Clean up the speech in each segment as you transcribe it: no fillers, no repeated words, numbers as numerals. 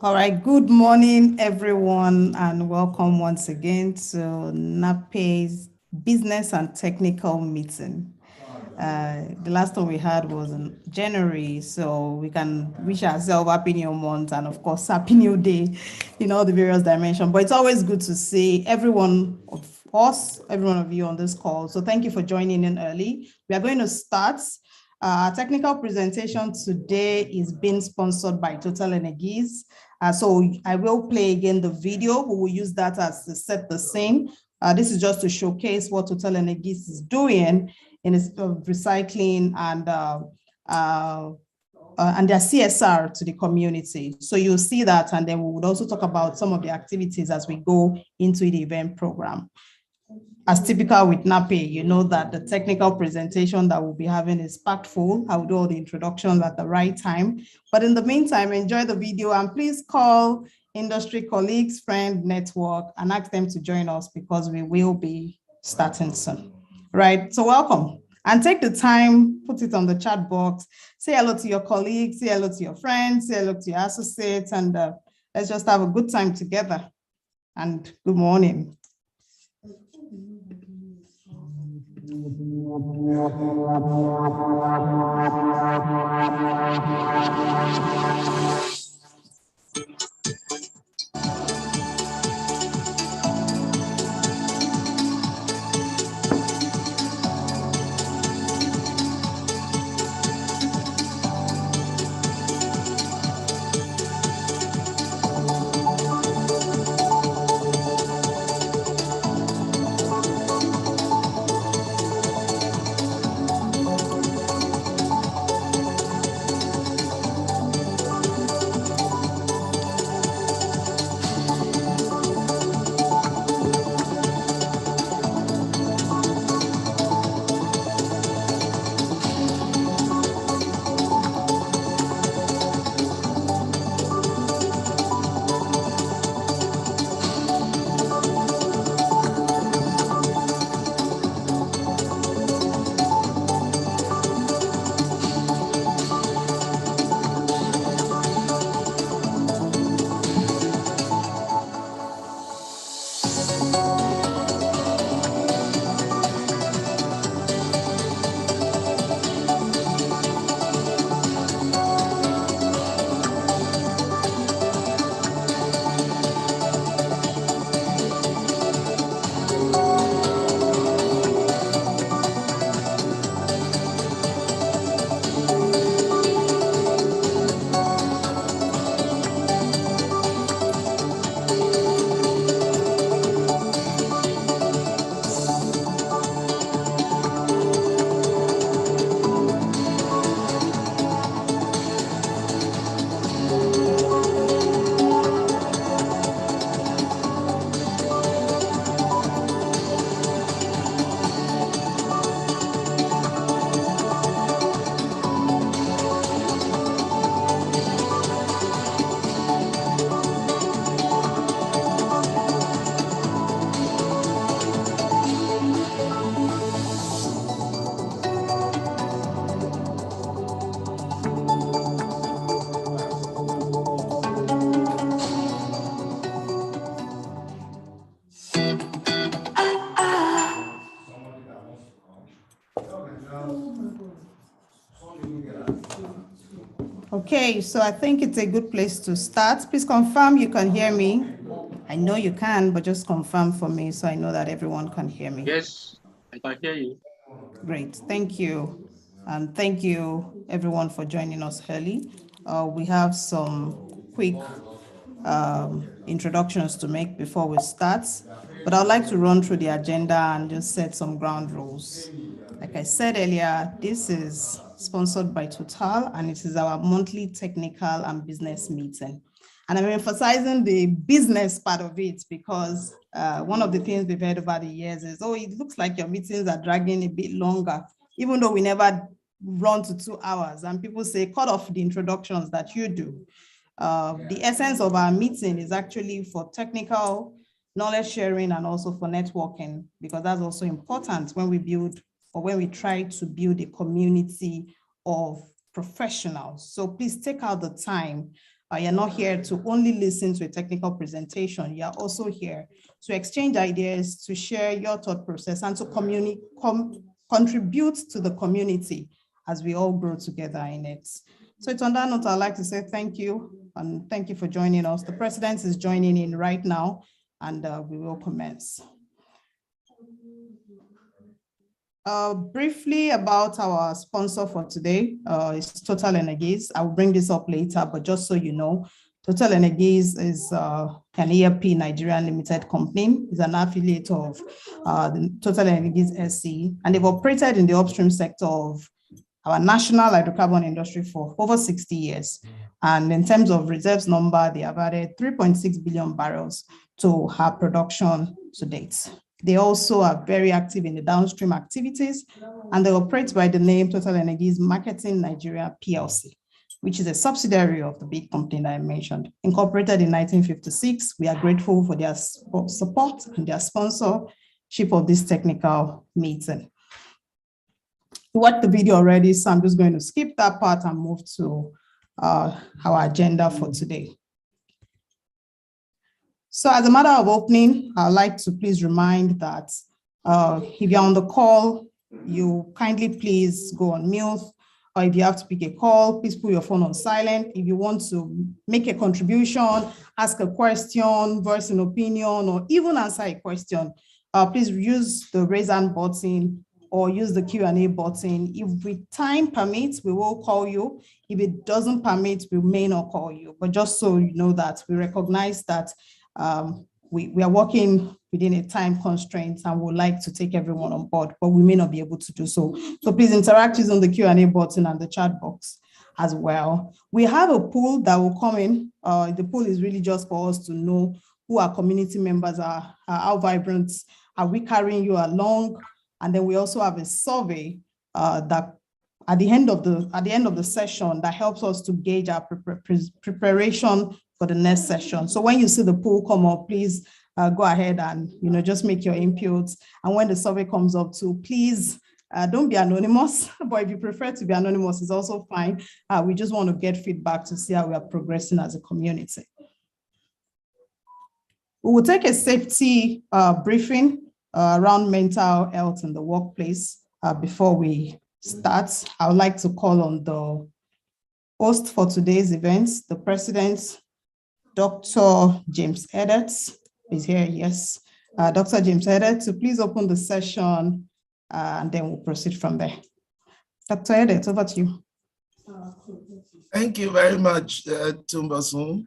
All right, good morning, everyone, and welcome once again to NAPE's Business and Technical Meeting. The last one we had was in January, so we can wish ourselves Happy New Month and, of course, Happy New Day in all the various dimensions. But it's always good to see every one of us, every one of you on this call. So thank you for joining in early. We are going to start. Our technical presentation today is being sponsored by TotalEnergies. So I will play again the video. We will use that as to set the scene. This is just to showcase what TotalEnergies is doing in its recycling and their CSR to the community. So you'll see that, and then we would also talk about some of the activities as we go into the event program. As typical with NAPE, you know that the technical presentation that we'll be having is packed full. I will do all the introductions at the right time. But in the meantime, enjoy the video and please call industry colleagues, friends, network, and ask them to join us because we will be starting soon. Right, so welcome. And take the time, put it on the chat box, say hello to your colleagues, say hello to your friends, say hello to your associates, and let's just have a good time together. And good morning. Okay, so I think it's a good place to start. Please confirm you can hear me. I know you can, but just confirm for me so I know that everyone can hear me. Yes, I can hear you. Great, thank you. And thank you everyone for joining us early. We have some quick introductions to make before we start, but I'd like to run through the agenda and just set some ground rules. Like I said earlier, this is sponsored by Total and it is our monthly technical and business meeting. And I'm emphasizing the business part of it because one of the things we've heard over the years is, oh, it looks like your meetings are dragging a bit longer, even though we never run to 2 hours. And people say, cut off the introductions that you do. The essence of our meeting is actually for technical knowledge sharing and also for networking, because that's also important when we build or when we try to build a community of professionals. So please take out the time You're not here to only listen to a technical presentation. You're also here to exchange ideas, to share your thought process, and to contribute to the community as we all grow together in it. So it's on that note, I'd like to say thank you, and thank you for joining us. The president is joining in right now, and we will commence. Briefly about our sponsor for today is Total Energies. I'll bring this up later, but just so you know, Total Energies is an ERP Nigerian limited company. It's an affiliate of the Total Energies SC, and they've operated in the upstream sector of our national hydrocarbon industry for over 60 years. And in terms of reserves number, they have added 3.6 billion barrels to our production to date. They also are very active in the downstream activities, and they operate by the name Total Energies Marketing Nigeria PLC, which is a subsidiary of the big company that I mentioned. Incorporated in 1956, we are grateful for their support and their sponsorship of this technical meeting. You watched the video already, so I'm just going to skip that part and move to our agenda for today. So as a matter of opening, I'd like to please remind that if you're on the call, you kindly please go on mute, or if you have to pick a call, please put your phone on silent. If you want to make a contribution, ask a question, voice an opinion, or even answer a question, please use the raise hand button or use the Q&A button. If time permits, we will call you. If it doesn't permit, we may not call you. But just so you know that we recognize that we are working within a time constraint and would like to take everyone on board, but we may not be able to do so. So please interact using the Q&A button and the chat box as well. We have a poll that will come in. The poll is really just for us to know who our community members are, how vibrant are we carrying you along. And then we also have a survey that at the end of the session that helps us to gauge our preparation for the next session. So when you see the poll come up, please go ahead and just make your inputs. And when the survey comes up too, please don't be anonymous, but if you prefer to be anonymous, it's also fine. We just want to get feedback to see how we are progressing as a community. We will take a safety briefing around mental health in the workplace. Before we start, I would like to call on the host for today's events, the president, Dr. James Edet is here, yes. Dr. James Edet, so please open the session and then we'll proceed from there. Dr. Edet, over to you. Thank you very much, Tumbasun.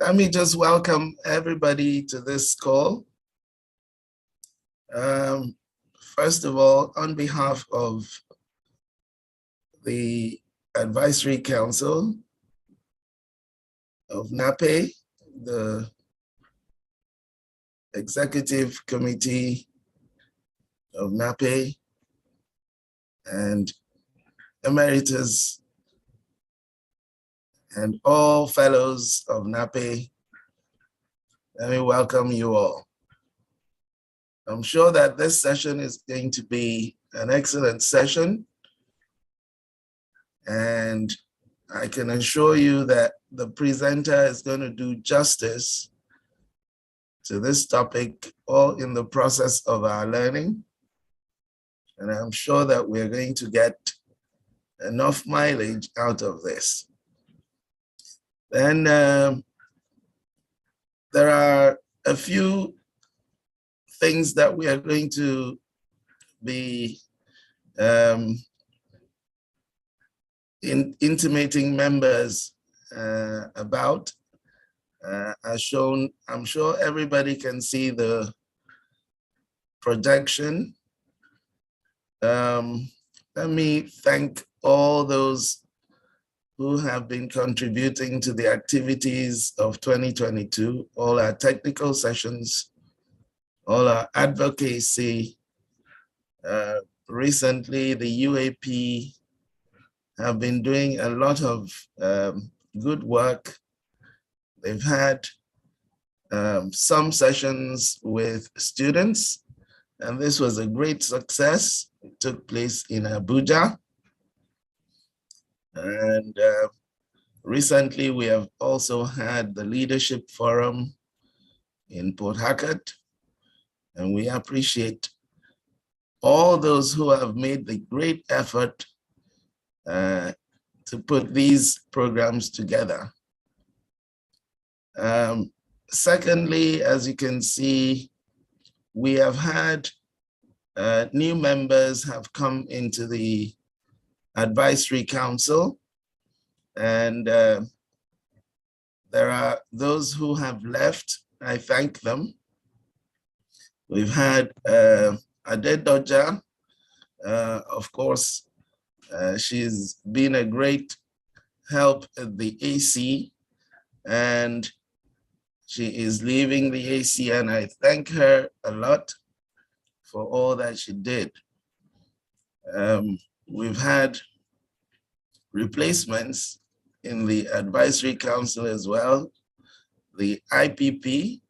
Let me just welcome everybody to this call. First of all, on behalf of the Advisory Council of NAPE, the Executive Committee of NAPE, and Emeritus, and all fellows of NAPE, let me welcome you all. I'm sure that this session is going to be an excellent session, and I can assure you that the presenter is going to do justice to this topic, all in the process of our learning. And I'm sure that we're going to get enough mileage out of this. Then there are a few things that we are going to be intimating members about. As shown, I'm sure everybody can see the projection. Let me thank all those who have been contributing to the activities of 2022, all our technical sessions, all our advocacy. Recently, the UAP have been doing a lot of good work. They've had some sessions with students, and this was a great success. It took place in Abuja. And Recently, we have also had the Leadership Forum in Port Harcourt, and we appreciate all those who have made the great effort to put these programs together. Secondly, as you can see, we have had new members have come into the Advisory Council, and there are those who have left. I thank them. We've had Adedoja, of course, she's been a great help at the AC, and she is leaving the AC, and I thank her a lot for all that she did. We've had replacements in the Advisory Council as well. The IPP,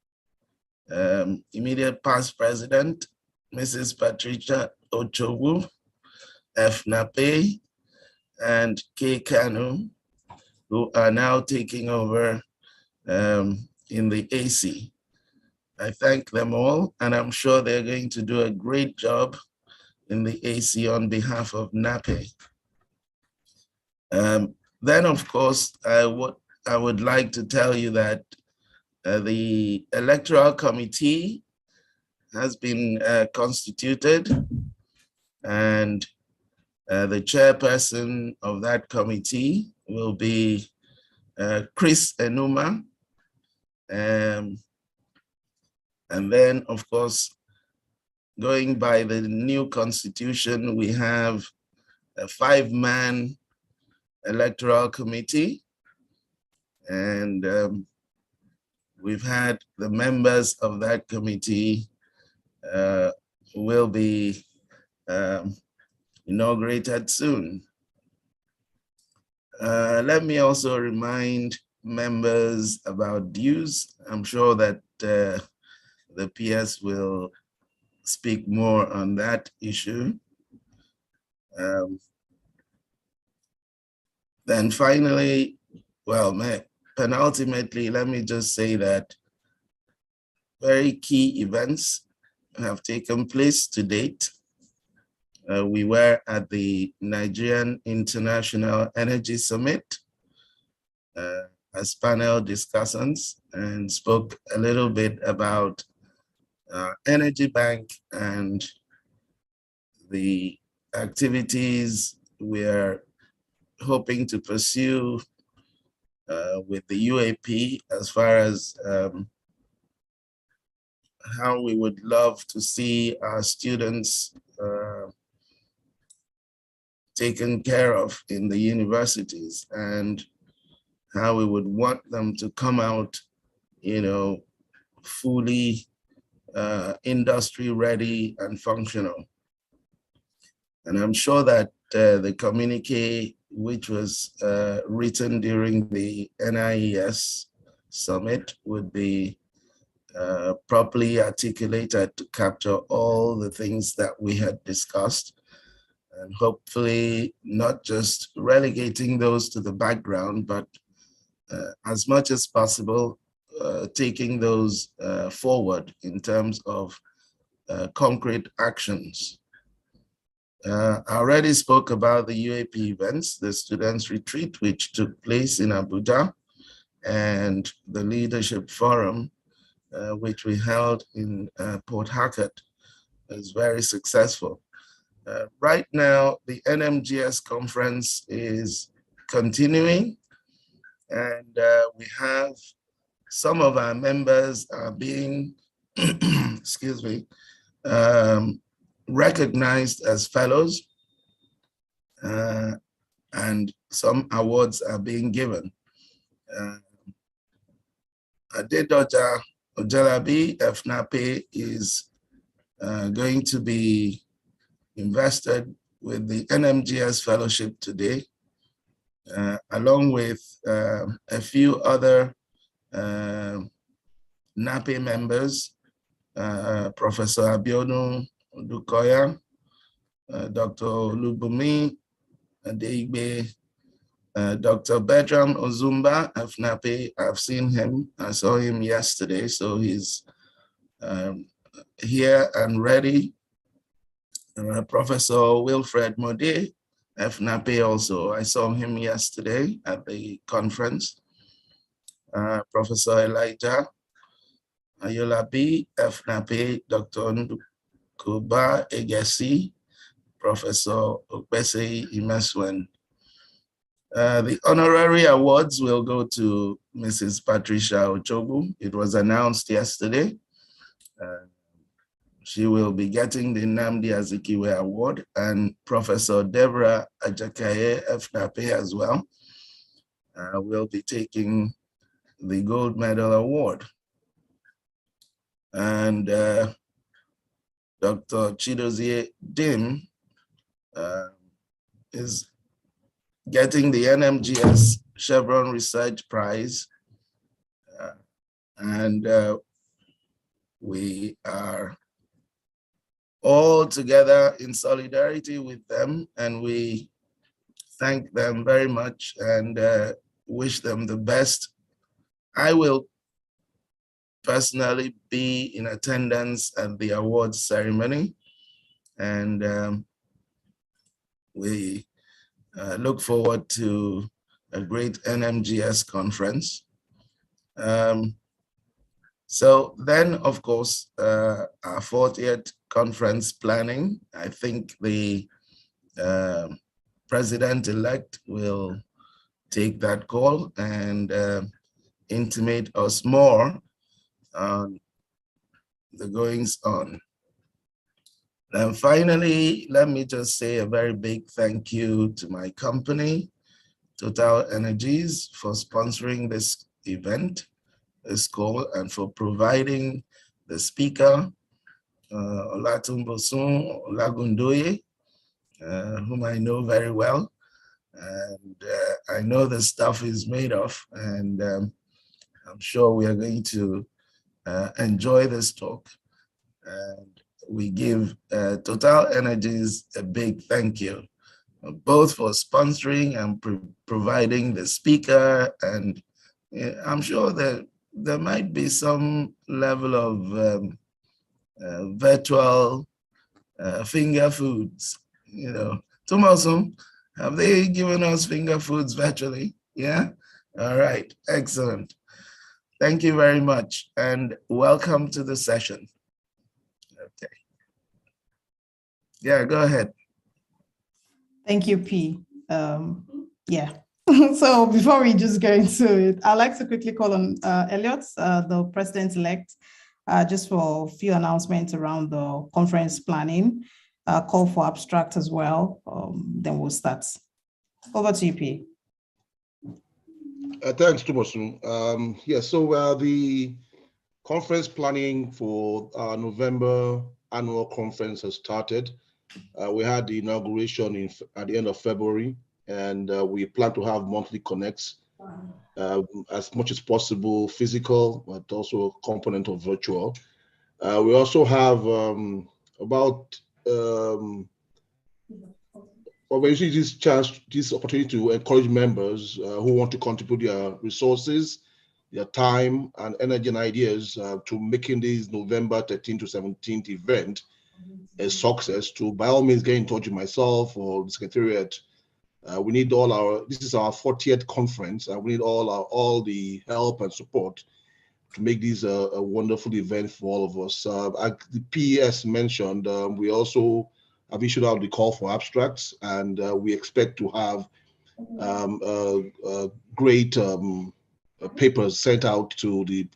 immediate past president, Mrs. Patricia Ochowu, F. NAPE, and K. Kanu, who are now taking over in the AC. I thank them all, and I'm sure they're going to do a great job in the AC on behalf of NAPE. Then, of course, I would like to tell you that the Electoral Committee has been constituted, and the chairperson of that committee will be Chris Enuma. And then, of course, going by the new constitution, we have a 5-man electoral committee, and we've had the members of that committee will be inaugurated soon. Let me also remind members about dues. I'm sure that the PS will speak more on that issue. Then finally, well, penultimately, let me just say that very key events have taken place to date. We were at the Nigerian International Energy Summit as panel discussants and spoke a little bit about Energy Bank and the activities we're hoping to pursue with the UAP as far as how we would love to see our students taken care of in the universities, and how we would want them to come out, fully industry ready and functional. And I'm sure that the communique, which was written during the NIES summit, would be properly articulated to capture all the things that we had discussed, and hopefully not just relegating those to the background, but as much as possible, taking those forward in terms of concrete actions. I already spoke about the UAP events, the Students' Retreat, which took place in Abuja, and the Leadership Forum, which we held in Port Harcourt, is very successful. Right now, the NMGS conference is continuing, and we have some of our members are being, excuse me, recognized as fellows, and some awards are being given. Adedoja Ojalabi FNAPE is going to be invested with the NMGS Fellowship today, along with a few other NAPE members, Professor Abiodun Dukoya, Dr. Lubumi Adeigbe, Dr. Bertram Ozumba of NAPE, I've seen him. I saw him yesterday, so he's here and ready. Professor Wilfred Mode of NAPE also, I saw him yesterday at the conference. Professor Elijah Ayolabi of NAPE, Dr. Ndukuba Egesi, Professor Okpese Imeswen. The honorary awards will go to Mrs. Patricia Ochobu. It was announced yesterday. She will be getting the Nnamdi Azikiwe Award, and Professor Deborah Ajakaye FNAPE as well will be taking the Gold Medal Award. And Dr. Chidozie Dim is getting the NMGS Chevron Research Prize. And we are all together in solidarity with them, and we thank them very much and wish them the best. I will personally be in attendance at the awards ceremony, and we look forward to a great NMGS conference. So then, of course, our 40th conference planning, I think the president-elect will take that call and intimate us more on the goings on. And finally, let me just say a very big thank you to my company, Total Energies, for sponsoring this event, this call, and for providing the speaker, Olatunbosun Olagundoye, whom I know very well. And I know the stuff is made of, and I'm sure we are going to enjoy this talk. And we give Total Energies a big thank you, both for sponsoring and providing the speaker. And I'm sure that there might be some level of virtual finger foods, you know. Tomasum, have they given us finger foods virtually? Yeah? All right, excellent. Thank you very much, and welcome to the session. Okay. Yeah, go ahead. Thank you, P. Yeah. So before we just go into it, I'd like to quickly call on Elliot, the president-elect, just for a few announcements around the conference planning, call for abstract as well. Then we'll start. Over to you, P. Thanks, Tumosun. So the conference planning for our November annual conference has started. We had the inauguration at the end of February, and we plan to have monthly connects, as much as possible physical, but also a component of virtual. We also have we're using this opportunity to encourage members who want to contribute their resources, their time, and energy and ideas to making this November 13th to 17th event a success. To by all means get in touch with myself or the Secretariat. We need this is our 40th conference, and we need all the help and support to make this a wonderful event for all of us. The PES mentioned, we also have issued out the call for abstracts, and we expect to have great papers sent out to the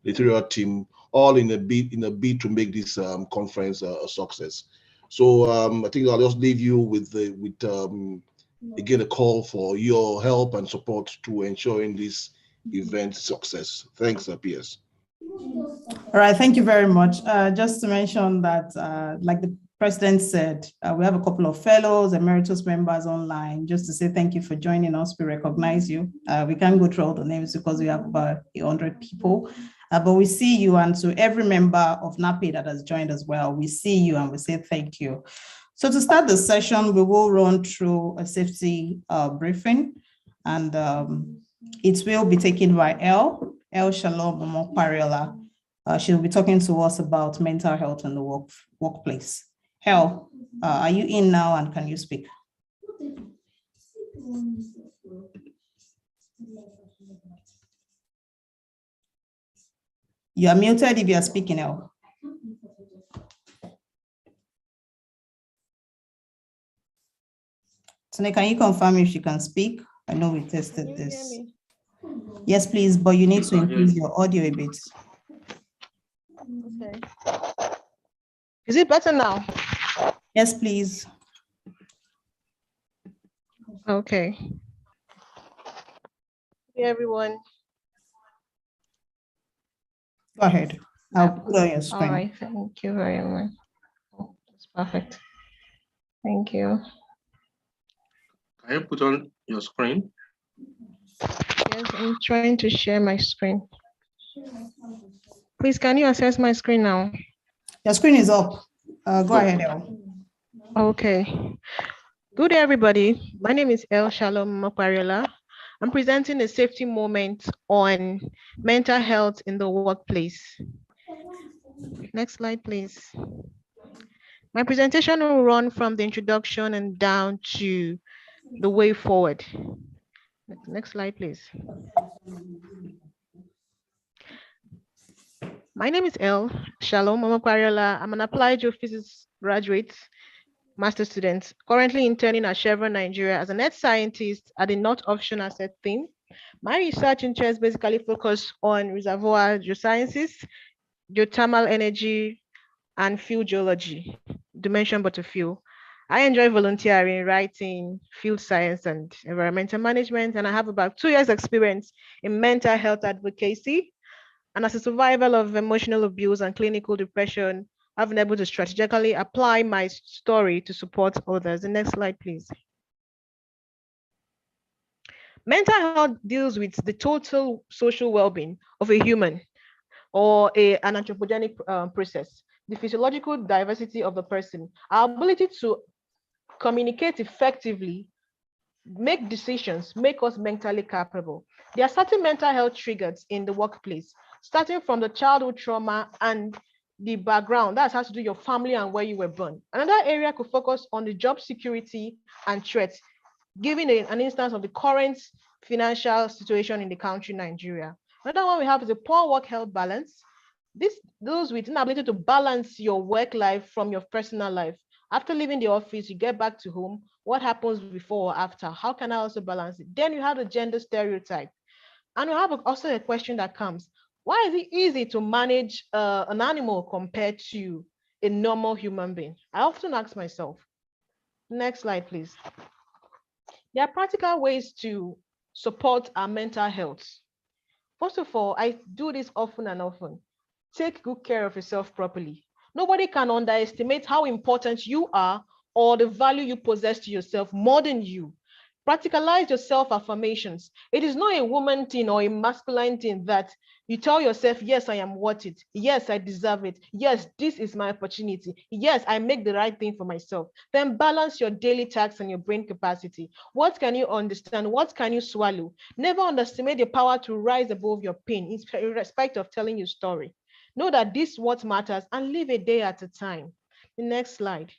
editorial team, all in a bid to make this conference a success. So I think I'll just leave you with again a call for your help and support to ensuring this event success. Thanks, PS. All right, thank you very much. Just to mention that, like the President said, we have a couple of fellows, emeritus members online, just to say thank you for joining us. We recognize you. We can't go through all the names because we have about 100 people, but we see you, and to every member of NAPE that has joined as well, we see you and we say thank you. So to start the session, we will run through a safety briefing, and it will be taken by El Shalom Pariola. She'll be talking to us about mental health in the workplace. El, are you in now and can you speak? You are muted if you are speaking, El. Tone, can you confirm if she can speak? I know we tested this. Yes, please, but you need to increase your audio a bit. Okay. Is it better now? Yes, please. Okay. Hey, everyone. Go ahead. I'll put on your screen. All right, thank you very much. Oh, that's perfect. Thank you. Can you put on your screen? Yes, I'm trying to share my screen. Please, can you access my screen now? Your screen is up. Go ahead, El. Okay. Good day, everybody. My name is El Shalom Mopariola. I'm presenting a safety moment on mental health in the workplace. Next slide, please. My presentation will run from the introduction and down to the way forward. Next slide, please. My name is El Shalom Mopariola. I'm an applied geophysics graduate, master student, currently interning at Chevron Nigeria as an earth scientist at the North Offshore asset team. My research interests basically focus on reservoir geosciences, geothermal energy, and field geology, to mention but a few. I enjoy volunteering, writing, field science, and environmental management, and I have about 2 years experience in mental health advocacy. And as a survivor of emotional abuse and clinical depression, I've been able to strategically apply my story to support others. The next slide, please. Mental health deals with the total social well-being of a human or an anthropogenic process, the physiological diversity of the person, our ability to communicate effectively, make decisions, make us mentally capable. There are certain mental health triggers in the workplace, starting from the childhood trauma and the background that has to do with your family and where you were born. Another area could focus on the job security and threats, giving an instance of the current financial situation in the country, Nigeria. Another one we have is a poor work-health balance. Those with inability to balance your work life from your personal life. After leaving the office, you get back to home. What happens before or after? How can I also balance it? Then you have the gender stereotype. And we have also a question that comes, why is it easy to manage an animal compared to a normal human being? I often ask myself. Next slide, please. There are practical ways to support our mental health. First of all, I do this often and often. Take good care of yourself properly. Nobody can underestimate how important you are or the value you possess to yourself more than you. Practicalize your self-affirmations. It is not a woman thing or a masculine thing that you tell yourself, yes, I am worth it. Yes, I deserve it. Yes, this is my opportunity. Yes, I make the right thing for myself. Then balance your daily tasks and your brain capacity. What can you understand? What can you swallow? Never underestimate the power to rise above your pain, irrespective of telling your story. Know that this is what matters and live a day at a time. The next slide.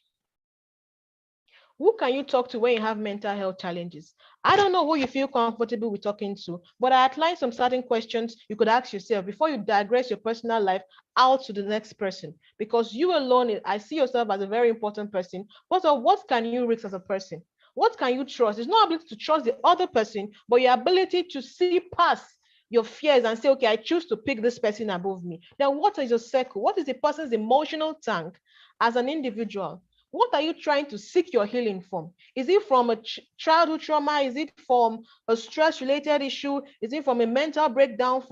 Who can you talk to when you have mental health challenges? I don't know who you feel comfortable with talking to, but I outlined some certain questions you could ask yourself before you digress your personal life out to the next person. Because you alone, I see yourself as a very important person. But what can you risk as a person? What can you trust? It's not ability to trust the other person, but your ability to see past your fears and say, okay, I choose to pick this person above me. Then what is your circle? What is the person's emotional tank as an individual? What are you trying to seek your healing from? Is it from a childhood trauma? Is it from a stress-related issue? Is it from a mental breakdown?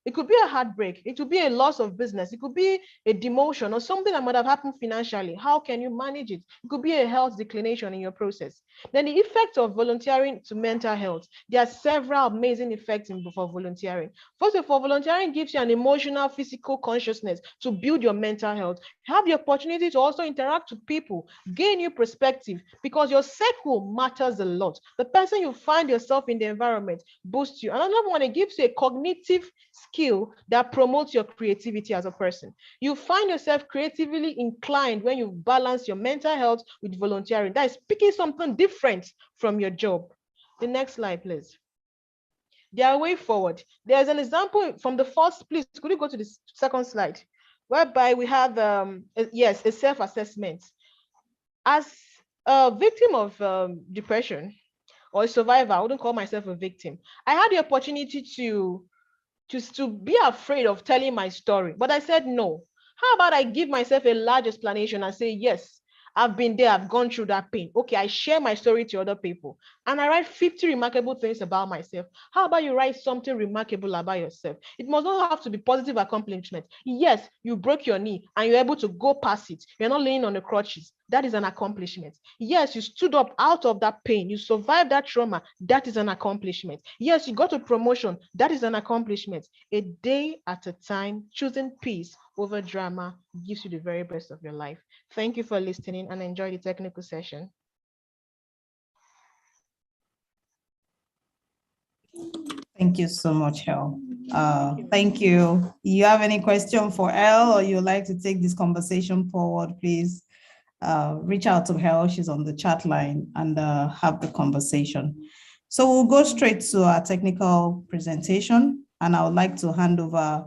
It could be a heartbreak. It could be a loss of business. It could be a demotion or something that might have happened financially. How can you manage it? It could be a health declination in your process. Then the effect of volunteering to mental health. There are several amazing effects for volunteering. First of all, volunteering gives you an emotional, physical consciousness to build your mental health. You have the opportunity to also interact to people, gain new perspective, because your circle matters a lot. The person you find yourself in the environment boosts you. Another one, it gives you a cognitive skill that promotes your creativity as a person. You find yourself creatively inclined when you balance your mental health with volunteering. That is picking something different from your job. The next slide, please. Their way forward. There's an example from the first, please, could you go to the second slide? Whereby we have, a self-assessment. As a victim of depression or a survivor, I wouldn't call myself a victim. I had the opportunity to be afraid of telling my story, but I said no. How about I give myself a large explanation and say, yes, I've been there, I've gone through that pain. Okay, I share my story to other people and I write 50 remarkable things about myself. How about you write something remarkable about yourself? It must not have to be positive accomplishment. Yes, you broke your knee and you're able to go past it. You're not laying on the crutches. That is an accomplishment. Yes, you stood up out of that pain. You survived that trauma. That is an accomplishment. Yes, you got a promotion. That is an accomplishment. A day at a time, choosing peace over drama gives you the very best of your life. Thank you for listening and enjoy the technical session. Thank you so much, Elle. Thank you. You have any question for Elle, or you'd like to take this conversation forward, please reach out to Elle. She's on the chat line, and have the conversation. So we'll go straight to our technical presentation, and I would like to hand over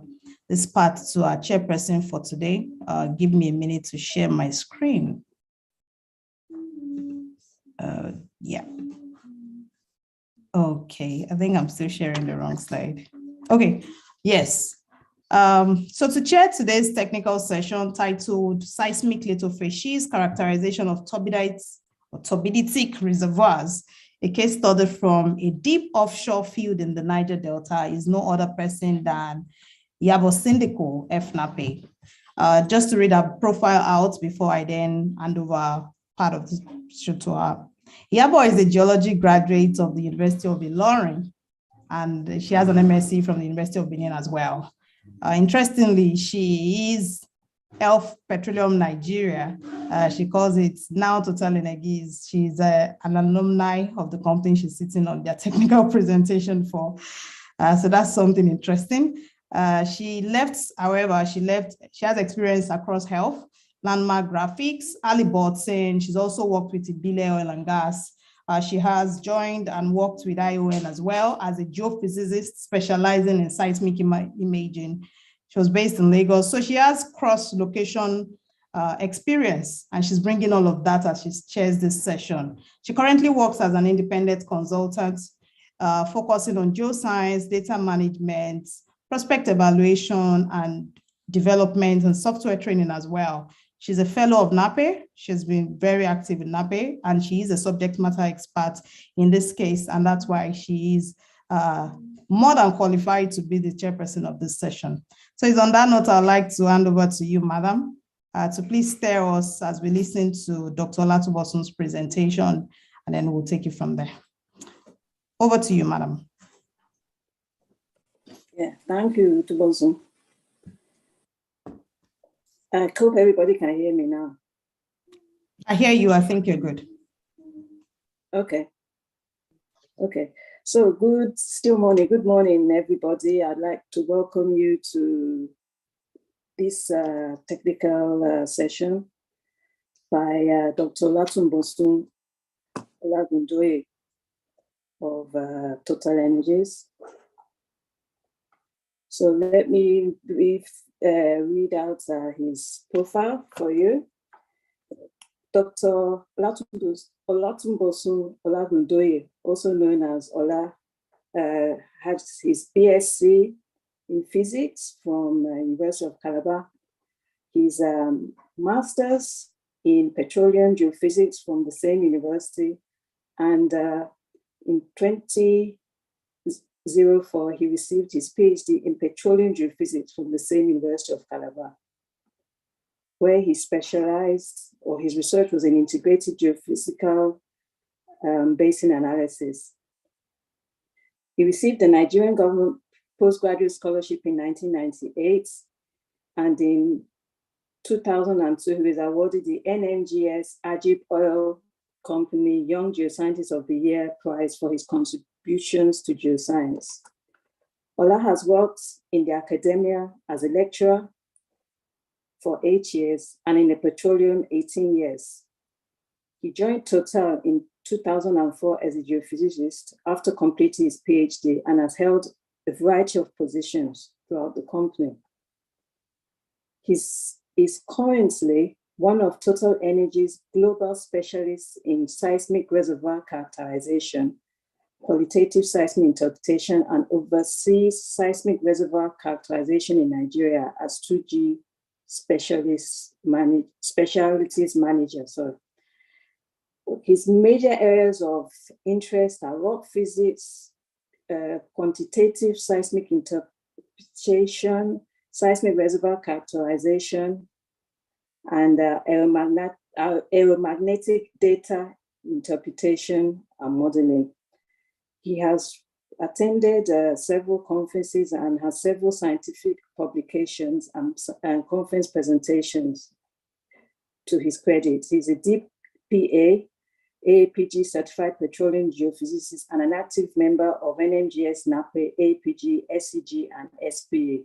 this part to our chairperson for today. Give me a minute to share my screen. Yeah. Okay, I think I'm still sharing the wrong slide. Okay, yes. So to chair today's technical session titled Seismic Lithofacies, Characterization of Turbidites or Turbiditic Reservoirs, a case study from a deep offshore field in the Niger Delta, is no other person than Yabo Sindiko, FNAPE. Just to read her profile out before I then hand over part of the show to her. Yabo is a geology graduate of the University of Ilorin, and she has an MSc from the University of Benin as well. Interestingly, she is Elf Petroleum Nigeria. She calls it now Total Energies. She's an alumni of the company she's sitting on their technical presentation for. So that's something interesting. She has experience across health, landmark graphics, Alibotson. She's also worked with Ibile Oil and Gas. She has joined and worked with ION as well as a geophysicist specializing in seismic imaging. She was based in Lagos. So she has cross-location experience, and she's bringing all of that as she chairs this session. She currently works as an independent consultant, focusing on geoscience, data management, prospect evaluation, and development and software training as well. She's a fellow of NAPE. She's been very active in NAPE, and she is a subject matter expert in this case, and that's why she is more than qualified to be the chairperson of this session. So it's on that note, I'd like to hand over to you, madam, to please steer us as we listen to Dr. Olatuboson's presentation, and then we'll take it from there. Over to you, madam. Yeah, thank you, Tubosun. I hope everybody can hear me now. I hear you. I think you're good. Okay. Okay. So good morning, everybody. I'd like to welcome you to this technical session by Dr. Olatunbosun Olagundoye of Total Energies. So let me read out his profile for you. Dr. Olatunbosun Olagundoye, also known as Ola, has his BSc in physics from University of Calabar. His master's in petroleum geophysics from the same university, and in 2004, he received his PhD in petroleum geophysics from the same University of Calabar, where he specialized, or his research was in integrated geophysical basin analysis. He received the Nigerian government postgraduate scholarship in 1998, and in 2002, he was awarded the NMGS Ajib Oil Company Young Geoscientist of the Year Prize for his contributions to geoscience. Ola has worked in the academia as a lecturer for 8 years and in the petroleum 18 years. He joined Total in 2004 as a geophysicist after completing his PhD and has held a variety of positions throughout the company. He is currently one of Total Energy's global specialists in seismic reservoir characterization, qualitative seismic interpretation, and oversees seismic reservoir characterization in Nigeria as 2G specialities manager. His major areas of interest are rock physics, quantitative seismic interpretation, seismic reservoir characterization, and aeromagnetic data interpretation and modeling. He has attended several conferences and has several scientific publications and conference presentations to his credit. He's a deep PA, AAPG certified petroleum geophysicist, and an active member of NMGS, NAPE, AAPG, SCG, and SPA.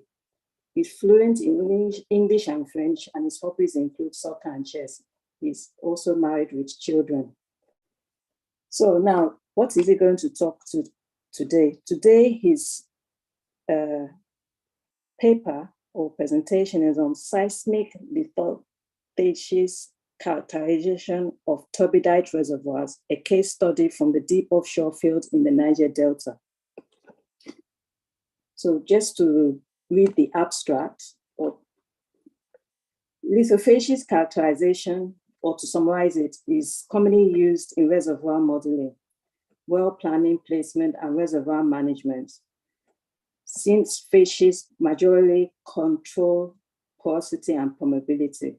He's fluent in English and French, and his hobbies include soccer and chess. He's also married with children. So now, what is he going to talk to today? Today, his paper or presentation is on seismic lithofacies characterization of turbidite reservoirs, a case study from the deep offshore field in the Niger Delta. So just to read the abstract, or lithofacies characterization, or to summarize it, is commonly used in reservoir modeling, well planning, placement, and reservoir management, since facies majorly control porosity and permeability.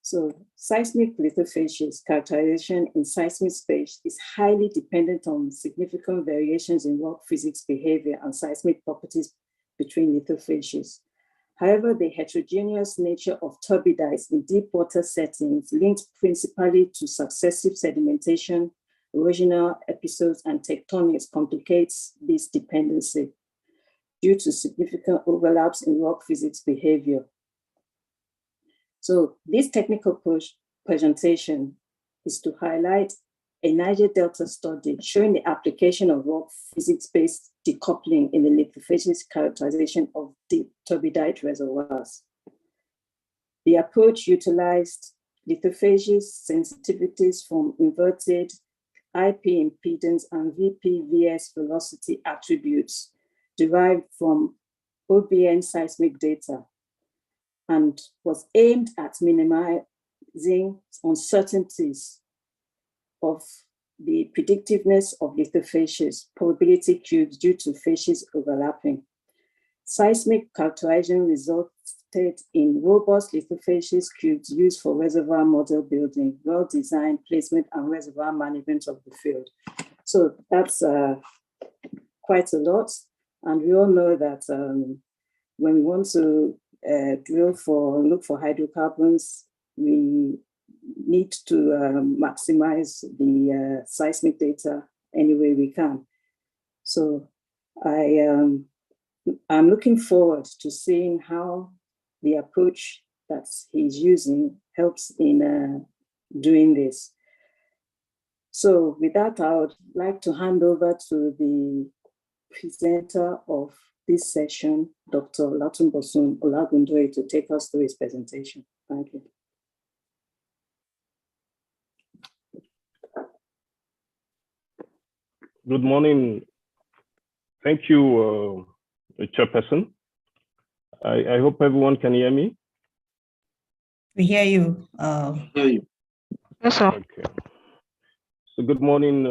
So seismic lithofacies characterization in seismic space is highly dependent on significant variations in rock physics behavior and seismic properties between lithofacies. However, the heterogeneous nature of turbidites in deepwater settings, linked principally to successive sedimentation, erosional episodes, and tectonics, complicates this dependency due to significant overlaps in rock physics behavior. So this technical presentation is to highlight a Niger Delta study showing the application of rock physics-based decoupling in the lithofacies characterization of deep turbidite reservoirs. The approach utilized lithofacies sensitivities from inverted IP-impedance and VPVS velocity attributes derived from OBN seismic data, and was aimed at minimizing uncertainties of the predictiveness of lithofacies, probability cubes due to facies overlapping. Seismic characterization resulted in robust lithofacies cubes used for reservoir model building, well-designed placement, and reservoir management of the field. So that's quite a lot. And we all know that when we want to look for hydrocarbons, we need to maximize the seismic data any way we can. So I'm looking forward to seeing how the approach that he's using helps in doing this. So with that, I would like to hand over to the presenter of this session, Dr. Olatunbosun Olagundoye, to take us through his presentation. Thank you. Good morning. Thank you, Chairperson. I hope everyone can hear me. We hear you. Hear you. Yes, sir. Okay. So good morning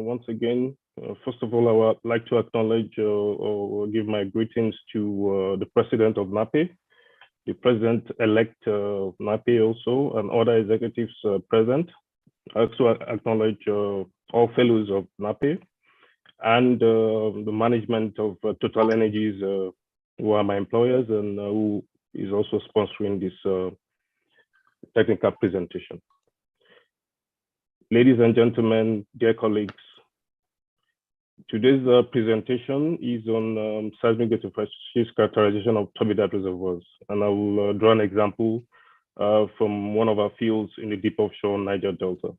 once again. First of all, I would like to acknowledge or give my greetings to the President of NAPE, the President-elect of NAPE also, and other executives present. I also acknowledge all fellows of NAPE and the management of Total Energies, who are my employers and who is also sponsoring this technical presentation. Ladies and gentlemen, dear colleagues, today's presentation is on seismic lithofacies characterization of turbidite reservoirs, and I will draw an example from one of our fields in the deep offshore Niger Delta.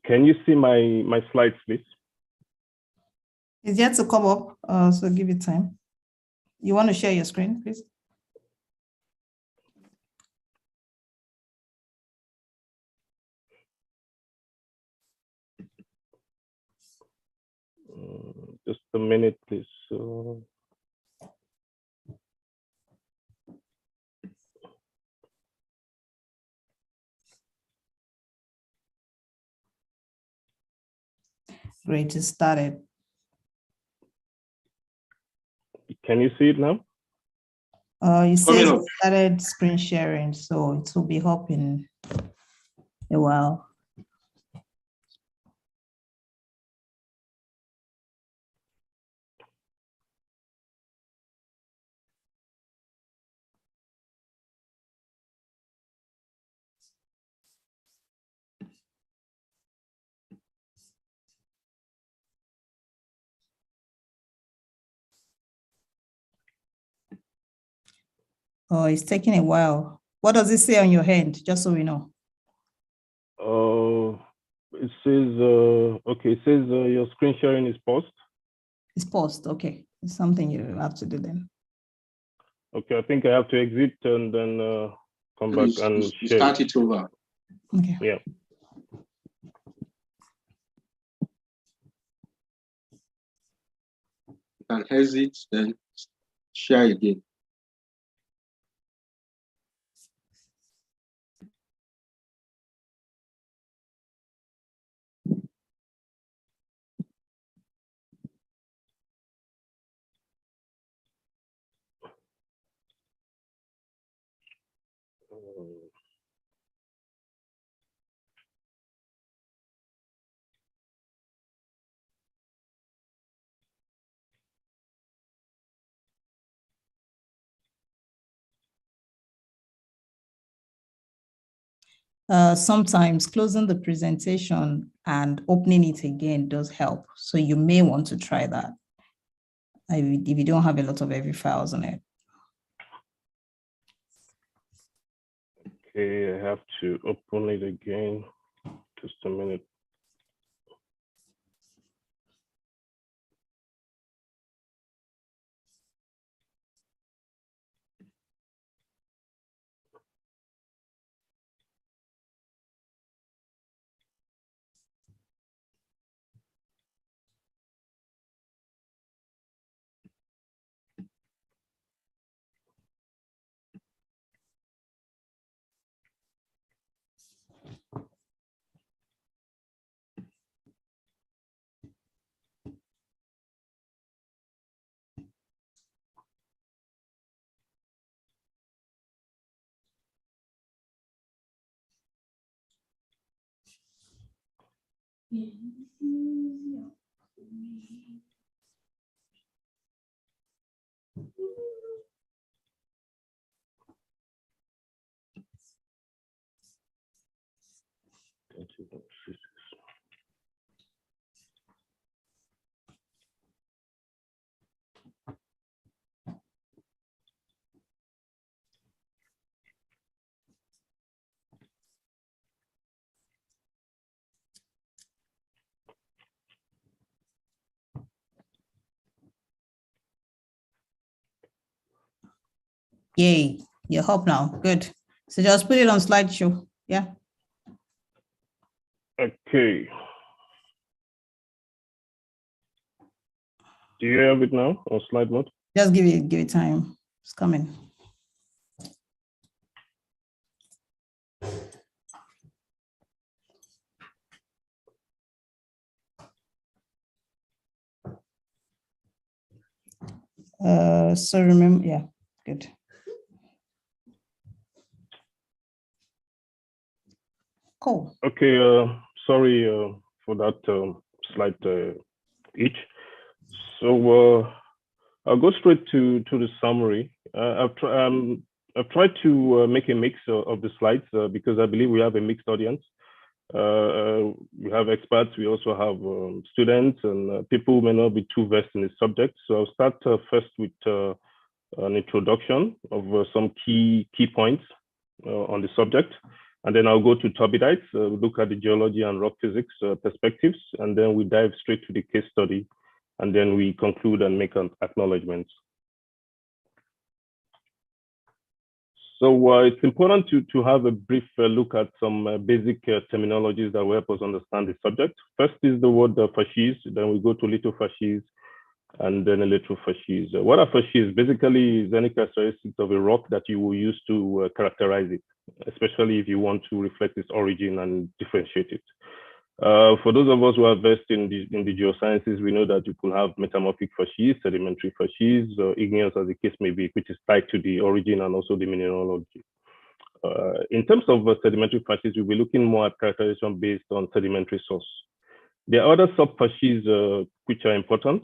Can you see my slides, please? It's yet to come up, so give it time. You want to share your screen, please? Just a minute, please. Great, it started. Can you see it now? It says up. it started screen sharing, so it will be up in a while. Oh, it's taking a while. What does it say on your hand, just so we know? It says, okay, it says your screen sharing is paused. It's paused, okay. It's something you have to do then. Okay, I think I have to exit and then come back and share. Start it over. Okay. Yeah. You can exit, then share again. Sometimes closing the presentation and opening it again does help. So you may want to try that if you don't have a lot of heavy files on it. Okay, I have to open it again. Just a minute. Yay, you're up now. Good. So just put it on slideshow. Yeah. Okay. Do you have it now on slide mode? Just give it time. It's coming. So remember, yeah, good. Cool. Okay, sorry for that slight itch. So I'll go straight to the summary. I've tried to make a mix of the slides because I believe we have a mixed audience. We have experts, we also have students and people who may not be too versed in the subject. So I'll start first with an introduction of some key points on the subject. And then I'll go to Turbidites, look at the geology and rock physics perspectives, and then we dive straight to the case study, and then we conclude and make acknowledgements. So it's important to have a brief look at some basic terminologies that will help us understand the subject. First is the word facies, then we go to lithofacies, and then electrofacies. What are facies? Basically, is any characteristics of a rock that you will use to characterize it, especially if you want to reflect its origin and differentiate it. For those of us who are versed in the geosciences, we know that you could have metamorphic facies, sedimentary facies, igneous as the case may be, which is tied to the origin and also the mineralogy. In terms of sedimentary facies, we'll be looking more at characterization based on sedimentary source. There are other sub-facies which are important,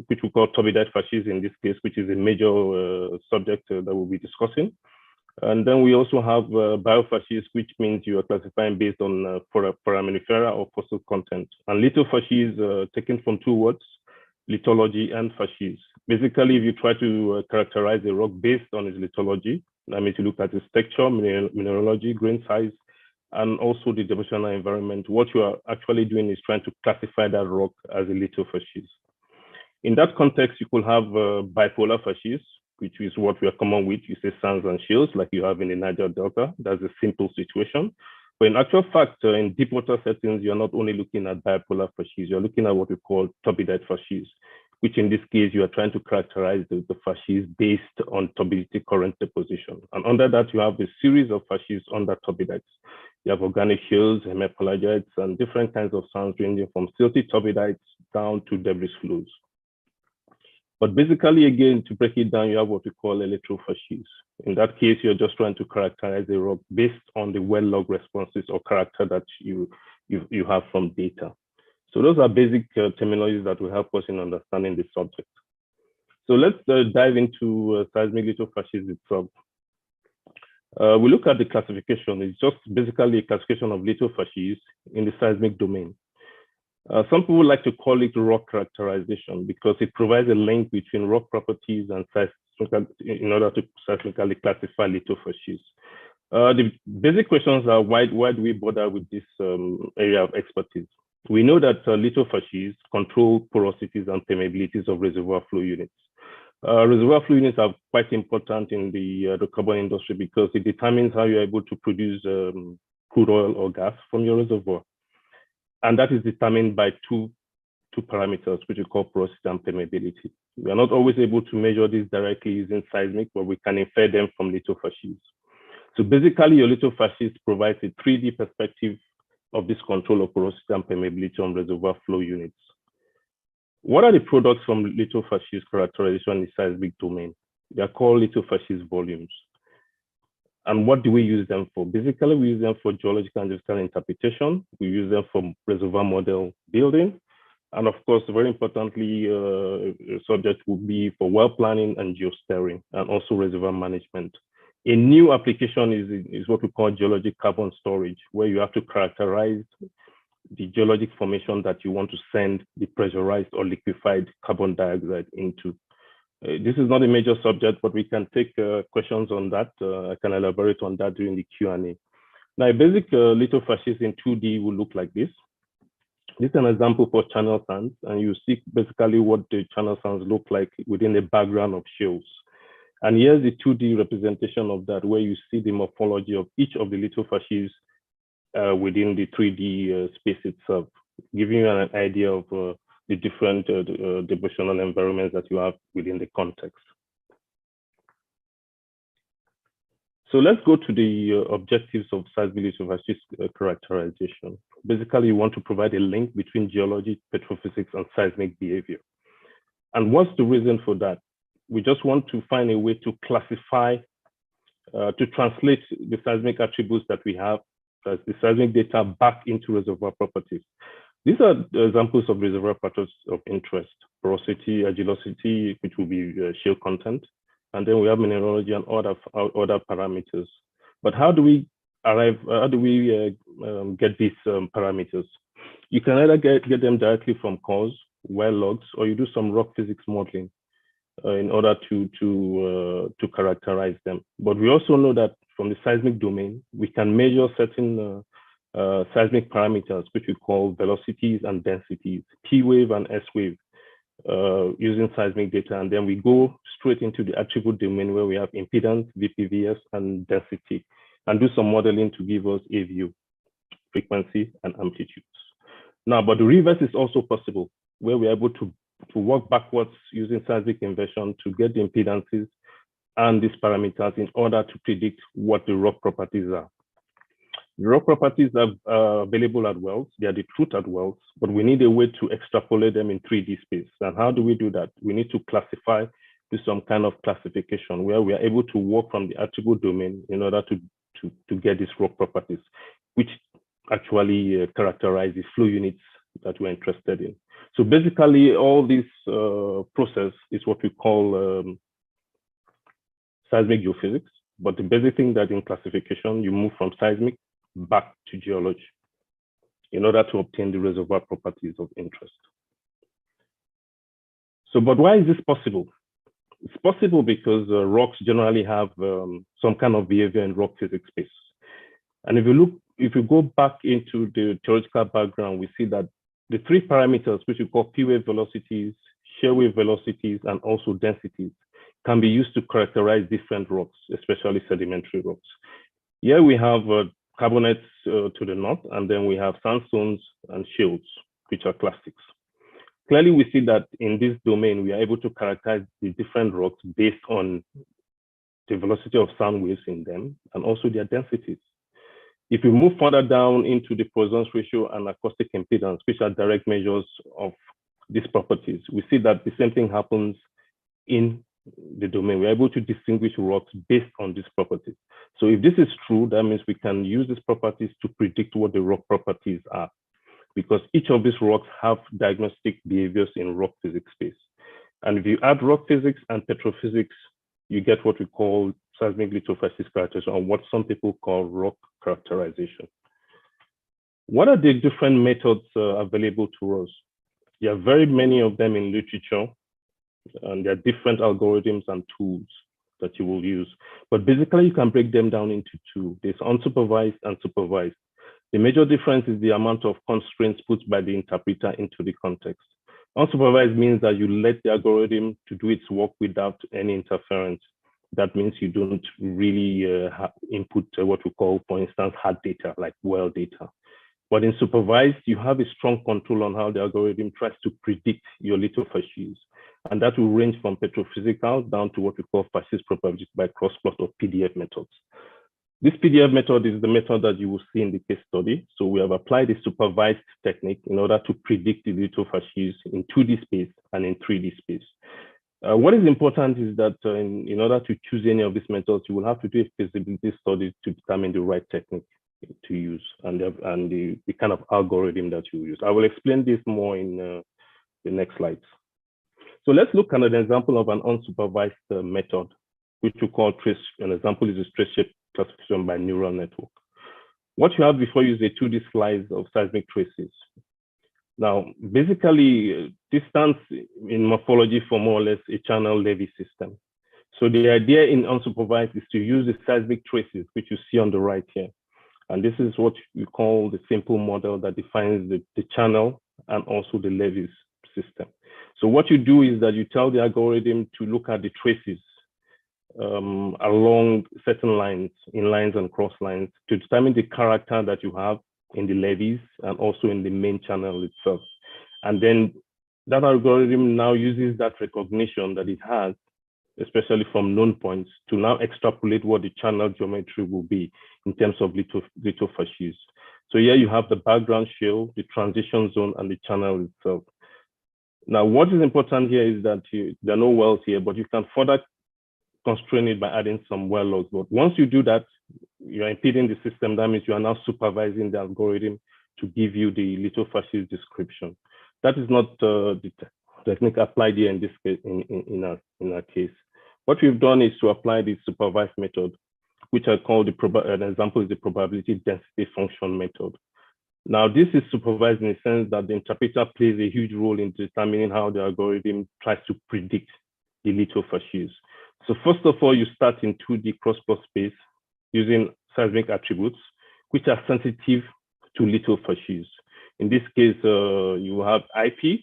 which we call turbidite facies in this case, which is a major subject that we'll be discussing. And then we also have biofacies, which means you are classifying based on foraminifera or fossil content. And lithofacies taken from two words, lithology and facies. Basically, if you try to characterize a rock based on its lithology, that means you look at its texture, mineralogy, grain size, and also the depositional environment, what you are actually doing is trying to classify that rock as a lithofacies. In that context, you could have bipolar facies, which is what we are common with. You say sands and shales, like you have in the Niger Delta. That's a simple situation. But in actual fact, in deepwater settings, you're not only looking at bipolar facies, you're looking at what we call turbidite facies, which in this case, you are trying to characterize the facies based on turbidity current deposition. And under that, you have a series of facies under turbidites. You have organic shales, hemipelagites, and different kinds of sands ranging from silty turbidites down to debris flows. But basically, again, to break it down, you have what we call electrofacies. In that case, you're just trying to characterize a rock based on the well-log responses or character that you have from data. So those are basic terminologies that will help us in understanding the subject. So let's dive into seismic lithofacies itself. We look at the classification. It's just basically a classification of lithofacies in the seismic domain. Some people like to call it rock characterization because it provides a link between rock properties and in order to seismically classify lithofacies. The basic questions are why do we bother with this area of expertise? We know that lithofacies control porosities and permeabilities of reservoir flow units. Reservoir flow units are quite important in the carbon industry because it determines how you're able to produce crude oil or gas from your reservoir. And that is determined by two parameters, which we call porosity and permeability. We are not always able to measure these directly using seismic, but we can infer them from lithofacies. So basically, your lithofacies provides a 3D perspective of this control of porosity and permeability on reservoir flow units. What are the products from lithofacies characterization in the seismic domain? They are called lithofacies volumes. And what do we use them for? Basically, we use them for geological and geophysical interpretation. We use them for reservoir model building. And of course, very importantly, a subject will be for well planning and geosteering, and also reservoir management. A new application is what we call geologic carbon storage, where you have to characterize the geologic formation that you want to send the pressurized or liquefied carbon dioxide into. This is not a major subject, but we can take questions on that. I can elaborate on that during the Q&A. Now, a basic lithofacies in 2D will look like this. This is an example for channel sands, and you see basically what the channel sands look like within the background of shales. And here's the 2D representation of that, where you see the morphology of each of the lithofacies within the 3D space itself, giving you an idea of the different depositional environments that you have within the context. So let's go to the objectives of seismic lithofacies characterization. Basically, you want to provide a link between geology, petrophysics, and seismic behavior. And what's the reason for that? We just want to find a way to classify, to translate the seismic attributes that we have, as the seismic data, back into reservoir properties. These are examples of reservoir properties of interest: porosity, argillosity, which will be shale content, and then we have mineralogy and other parameters. But how do we get these parameters? You can either get them directly from cores, well logs, or you do some rock physics modeling in order to characterize them. But we also know that from the seismic domain, we can measure certain seismic parameters, which we call velocities and densities, P wave and S wave, using seismic data. And then we go straight into the attribute domain where we have impedance, VPVS, and density, and do some modeling to give us a view, frequency, and amplitudes. Now, but the reverse is also possible, where we're able to work backwards using seismic inversion to get the impedances and these parameters in order to predict what the rock properties are. The rock properties are available at wells. They are the truth at wells, but we need a way to extrapolate them in 3D space. And how do we do that? We need to classify, do some kind of classification where we are able to work from the attribute domain in order to get these rock properties, which actually characterizes flow units that we're interested in. So basically, all this process is what we call seismic geophysics. But the basic thing that in classification, you move from seismic back to geology in order to obtain the reservoir properties of interest. So, but why is this possible? It's possible because rocks generally have some kind of behavior in rock physics space. And if you go back into the theoretical background, we see that the three parameters, which we call P wave velocities, shear wave velocities, and also densities, can be used to characterize different rocks, especially sedimentary rocks. Here we have carbonates to the north, and then we have sandstones and shales, which are clastics. Clearly, we see that in this domain, we are able to characterize the different rocks based on the velocity of sound waves in them and also their densities. If we move further down into the Poisson's ratio and acoustic impedance, which are direct measures of these properties, we see that the same thing happens in the domain. We're able to distinguish rocks based on these properties. So if this is true, that means we can use these properties to predict what the rock properties are, because each of these rocks have diagnostic behaviors in rock physics space. And if you add rock physics and petrophysics, you get what we call seismic lithofacies characterization, or what some people call rock characterization. What are the different methods available to us? There are very many of them in literature, and there are different algorithms and tools that you will use. But basically, you can break them down into two. There's unsupervised and supervised. The major difference is the amount of constraints put by the interpreter into the context. Unsupervised means that you let the algorithm to do its work without any interference. That means you don't really input what we call, for instance, hard data, like well data. But in supervised, you have a strong control on how the algorithm tries to predict your lithofacies. And that will range from petrophysical down to what we call facies probability by crossplot or PDF methods. This PDF method is the method that you will see in the case study. So we have applied a supervised technique in order to predict the lithofacies in 2D space and in 3D space. What is important is that in order to choose any of these methods, you will have to do a feasibility study to determine the right technique to use and the kind of algorithm that you use. I will explain this more in the next slides. So let's look at an example of an unsupervised method, which we call trace. An example is a trace shape classification by neural network. What you have before you is a 2D slice of seismic traces. Now, basically, this stands in morphology for more or less a channel levee system. So the idea in unsupervised is to use the seismic traces, which you see on the right here. And this is what we call the simple model that defines the channel and also the levees system. So what you do is that you tell the algorithm to look at the traces along certain lines, in lines and cross lines, to determine the character that you have in the levees and also in the main channel itself. And then that algorithm now uses that recognition that it has, especially from known points, to now extrapolate what the channel geometry will be in terms of lithofacies. So here you have the background shale, the transition zone, and the channel itself. Now, what is important here is that there are no wells here, but you can further constrain it by adding some well logs. But once you do that, you're impeding the system. That means you are now supervising the algorithm to give you the lithofacies description. That is not the technique applied here in this case, in our case. What we've done is to apply the supervised method, which I call an example is the probability density function method. Now, this is supervised in the sense that the interpreter plays a huge role in determining how the algorithm tries to predict the lithofacies. So first of all, you start in 2D cross-plot space using seismic attributes, which are sensitive to lithofacies. In this case, you have IP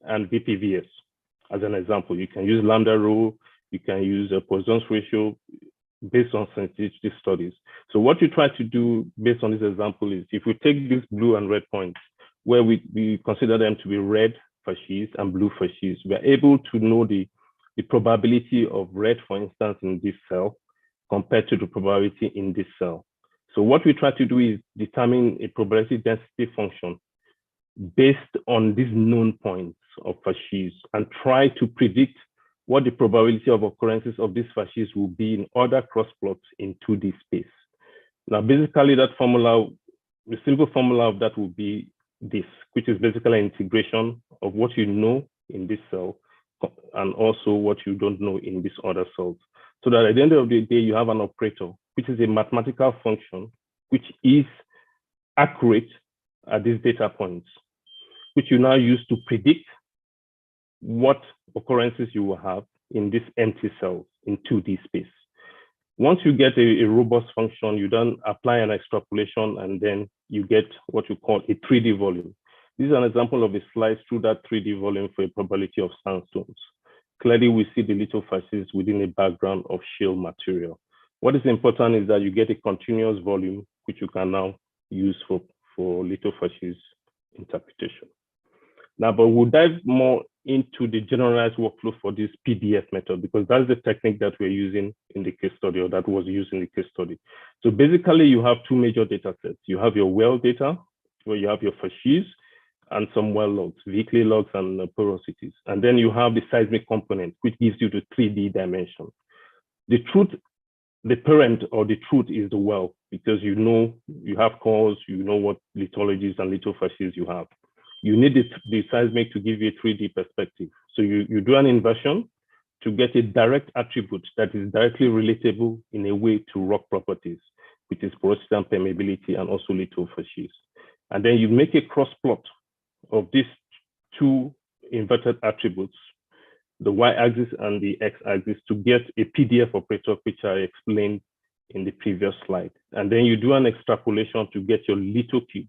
and VPVS as an example. You can use lambda rho, you can use a Poisson's ratio based on sensitivity studies. So what you try to do based on this example is, if we take these blue and red points, where we consider them to be red facies and blue facies, we are able to know the probability of red, for instance, in this cell compared to the probability in this cell. So what we try to do is determine a probability density function based on these known points of facies and try to predict what the probability of occurrences of these facies will be in other cross plots in 2D space. Now, basically that formula, the simple formula of that will be this, which is basically an integration of what you know in this cell and also what you don't know in this other cells. So that at the end of the day, you have an operator, which is a mathematical function, which is accurate at these data points, which you now use to predict what occurrences you will have in this empty cells in 2D space. Once you get a robust function, you then apply an extrapolation, and then you get what you call a 3D volume. This is an example of a slice through that 3D volume for a probability of sandstones. Clearly, we see the lithofacies within a background of shale material. What is important is that you get a continuous volume, which you can now use for lithofacies interpretation. Now, but we'll dive more into the generalized workflow for this PDF method, because that's the technique that we're using in the case study, or that was used in the case study. So basically, you have two major data sets. You have your well data, where you have your facies and some well logs, weekly logs and porosities. And then you have the seismic component, which gives you the 3D dimension. The truth, the parent or the truth is the well, because you know you have cores, you know what lithologies and lithofacies you have. You need the seismic to give you a 3D perspective. So you do an inversion to get a direct attribute that is directly relatable in a way to rock properties, which is porosity and permeability and also lithofacies. And then you make a cross plot of these two inverted attributes, the y-axis and the x-axis, to get a PDF operator, which I explained in the previous slide. And then you do an extrapolation to get your lithocubes,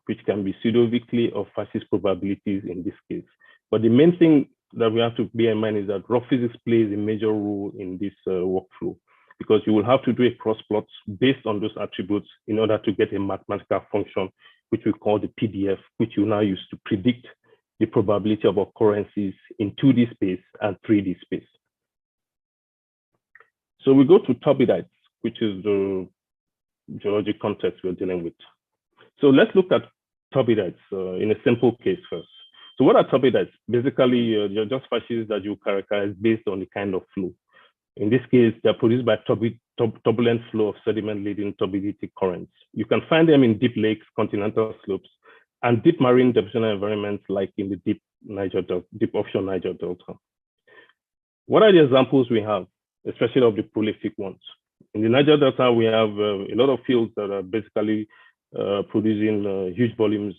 which can be pseudo-weekly or facies probabilities in this case. But the main thing that we have to bear in mind is that raw physics plays a major role in this workflow, because you will have to do a cross plot based on those attributes in order to get a mathematical function, which we call the PDF, which you now use to predict the probability of occurrences in 2D space and 3D space. So we go to turbidites, which is the geologic context we're dealing with. So let's look at turbidites in a simple case first. So what are turbidites? Basically, they're just facies that you characterize based on the kind of flow. In this case, they're produced by turbulent flow of sediment leading turbidity currents. You can find them in deep lakes, continental slopes, and deep marine depositional environments like in the deep offshore Niger Delta. What are the examples we have, especially of the prolific ones? In the Niger Delta, we have a lot of fields that are basically producing huge volumes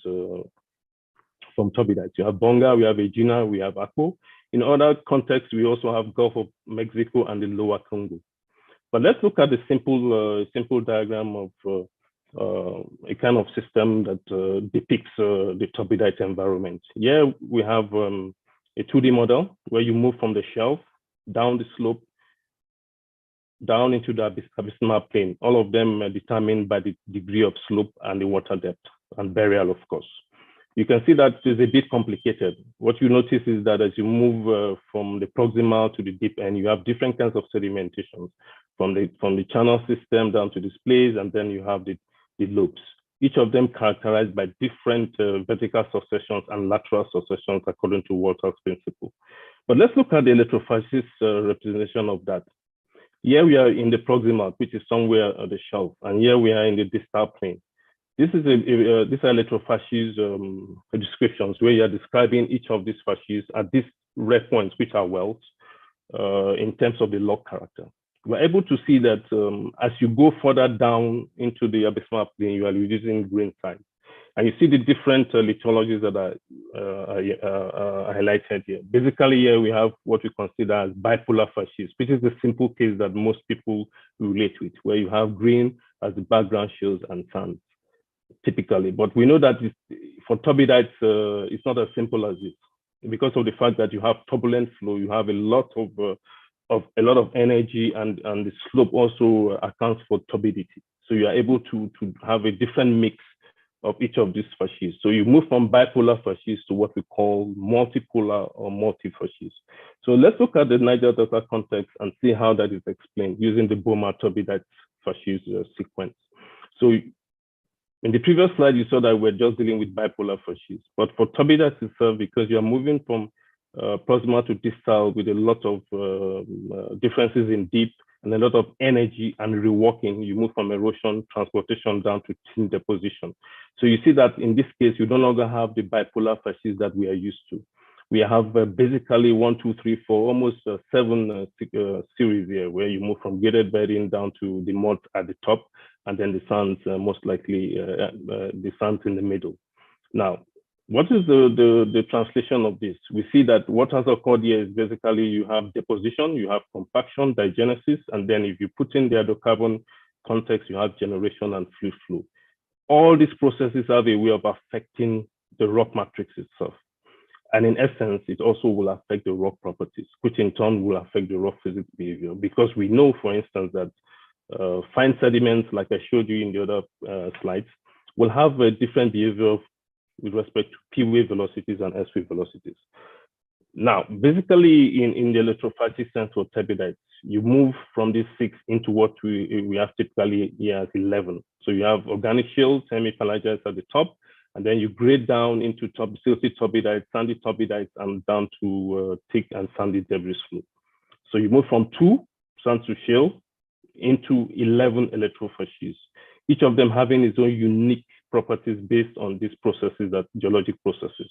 from turbidites. You have Bonga, we have Egina, we have Akpo. In other contexts, we also have Gulf of Mexico and the Lower Congo. But let's look at the simple diagram of a kind of system that depicts the turbidite environment. Here we have a 2D model where you move from the shelf down the slope, down into the abysmal plain. All of them are determined by the degree of slope and the water depth and burial, of course. You can see that it's a bit complicated. What you notice is that as you move from the proximal to the deep end, you have different kinds of sedimentations, from the channel system down to displays, and then you have the lobes. Each of them characterized by different vertical successions and lateral successions according to Walter's principle. But let's look at the Lithofacies representation of that. Here we are in the proximal, which is somewhere on the shelf, and here we are in the distal plane. This is these are Lithofacies descriptions where you are describing each of these facies at these red points, which are wells, in terms of the log character. We're able to see that as you go further down into the abysmal plane, you are reducing grain size. And you see the different lithologies that are highlighted here. Basically, here we have what we consider as bipolar facies, which is the simple case that most people relate with, where you have green as the background shales and sands, typically. But we know that for turbidites, it's not as simple as this. Because of the fact that you have turbulent flow, you have a lot of energy, and the slope also accounts for turbidity. So you are able to have a different mix of each of these facies. So you move from bipolar facies to what we call multipolar or multifacies. So let's look at the Niger Delta context and see how that is explained using the Boma Turbidite facies sequence. So in the previous slide, you saw that we're just dealing with bipolar facies, but for turbidites itself, because you're moving from proximal to distal with a lot of differences in deep and a lot of energy and reworking, you move from erosion, transportation down to thin deposition. So you see that in this case, you no longer have the bipolar facies that we are used to. We have basically 1, 2, 3, 4, almost 7 series here, where you move from graded bedding down to the mud at the top, and then the sands, most likely the sands in the middle. Now, what is the translation of this? We see that what has occurred here is basically you have deposition, you have compaction, diagenesis, and then if you put in the hydrocarbon context, you have generation and fluid flow. All these processes have a way of affecting the rock matrix itself. And in essence, it also will affect the rock properties, which in turn will affect the rock physics behavior. Because we know, for instance, that fine sediments, like I showed you in the other slides, will have a different behavior with respect to P-wave velocities and S-wave velocities. Now, basically in the electrophytic sense for turbidites, you move from this 6 into what we have typically here as 11. So you have organic shales, semi-pelagites at the top, and then you grade down into silty turbidites, sandy turbidites, and down to thick and sandy debris flow. So you move from 2 sand to shale into 11 electrophytes, each of them having its own unique properties based on these processes, that geologic processes.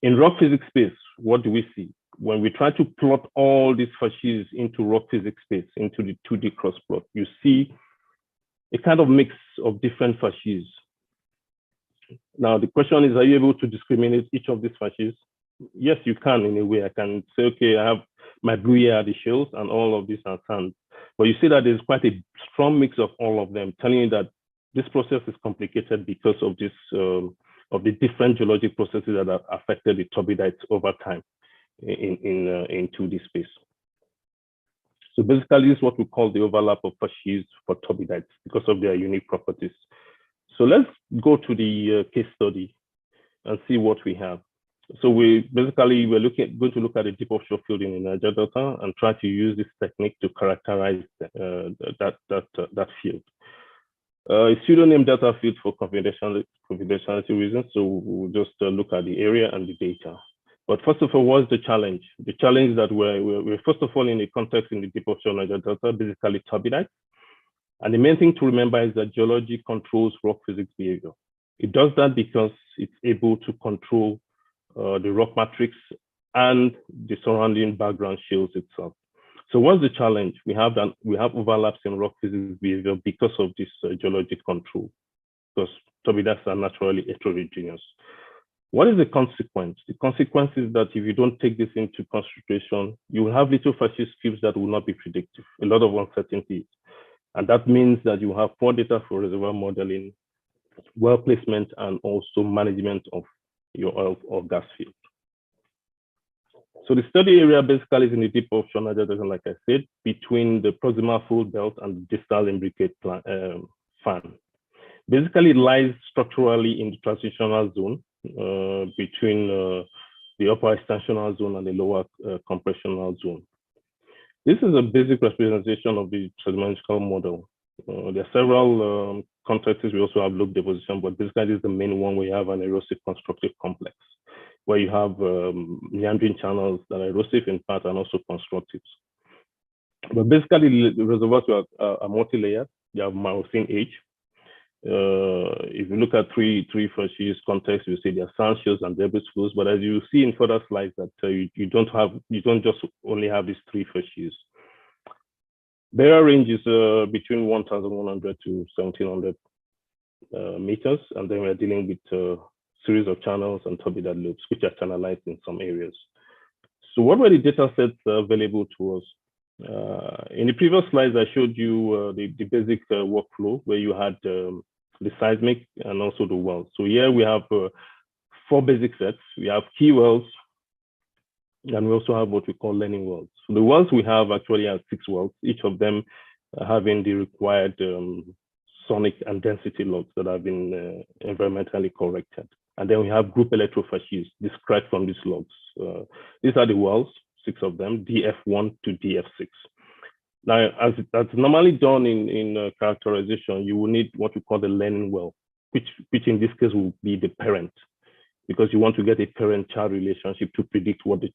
In rock physics space, what do we see? When we try to plot all these facies into rock physics space, into the 2D cross plot, you see a kind of mix of different facies. Now, the question is, are you able to discriminate each of these facies? Yes, you can in a way. I can say, okay, I have my blue here are the shales and all of these are sands. But you see that there's quite a strong mix of all of them, telling you that this process is complicated because of this of the different geologic processes that have affected the turbidites over time in 2D space. So basically, this is what we call the overlap of facies for turbidites because of their unique properties. So let's go to the case study and see what we have. So we're going to look at a deep offshore field in the Niger Delta and try to use this technique to characterize that field. It's pseudonym data field for confidentiality reasons, so we'll just look at the area and the data. But first of all, what's the challenge? The challenge is that we're first of all in a context in the deep offshore Niger Delta, basically turbidites. And the main thing to remember is that geology controls rock physics behavior. It does that because it's able to control the rock matrix and the surrounding background shales itself. So what's the challenge? We have overlaps in rock physics behavior because of this geologic control, because turbidites are naturally heterogeneous. What is the consequence? The consequence is that if you don't take this into consideration, you will have lithofacies fields that will not be predictive, a lot of uncertainties. And that means that you have poor data for reservoir modeling, well placement, and also management of your oil or gas field. So the study area basically is in the deep offshore Niger Delta, like I said, between the proximal fold belt and the distal imbricate fan. Basically, it lies structurally in the transitional zone between the upper extensional zone and the lower compressional zone. This is a basic representation of the sedimentary model. There are several contexts. We also have loop deposition, but basically this is the main one where you have an erosive constructive complex, where you have meandering channels that are erosive in part and also constructive. But basically the reservoirs are multi-layered. You have Miocene age. If you look at three facies context, you see there are sand shales and debris flows. But as you see in further slides, that you don't just only have these three facies. Their range is between 1,100 to 1,700 meters, and then we're dealing with a series of channels and turbidite loops, which are channelized in some areas. So what were the data sets available to us? In the previous slides, I showed you the basic workflow where you had the seismic and also the wells. So here we have 4 basic sets. We have key wells, and we also have what we call learning wells. So the wells we have actually are 6 wells, each of them having the required sonic and density logs that have been environmentally corrected. And then we have group electrofacies described from these logs. These are the wells, 6 of them, DF1 to DF6. Now, as that's normally done in characterization, you will need what we call the learning well, which in this case will be the parent, because you want to get a parent-child relationship to predict what the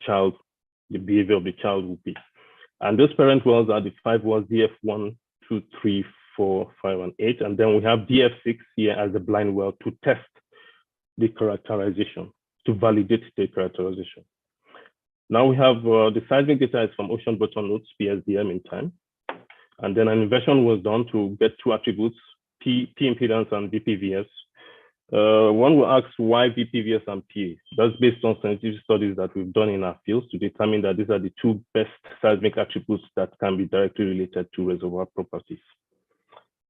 behavior of the child will be. And those parent wells are the 5 wells, DF1, 2, 3, 4, 5, and 8. And then we have DF6 here as the blind well to test the characterization, to validate the characterization. Now we have the seismic data is from ocean bottom nodes, PSDM in time. And then an inversion was done to get 2 attributes, P-impedance and VPVS. One will ask why VPVS and P. That's based on sensitivity studies that we've done in our fields to determine that these are the 2 best seismic attributes that can be directly related to reservoir properties.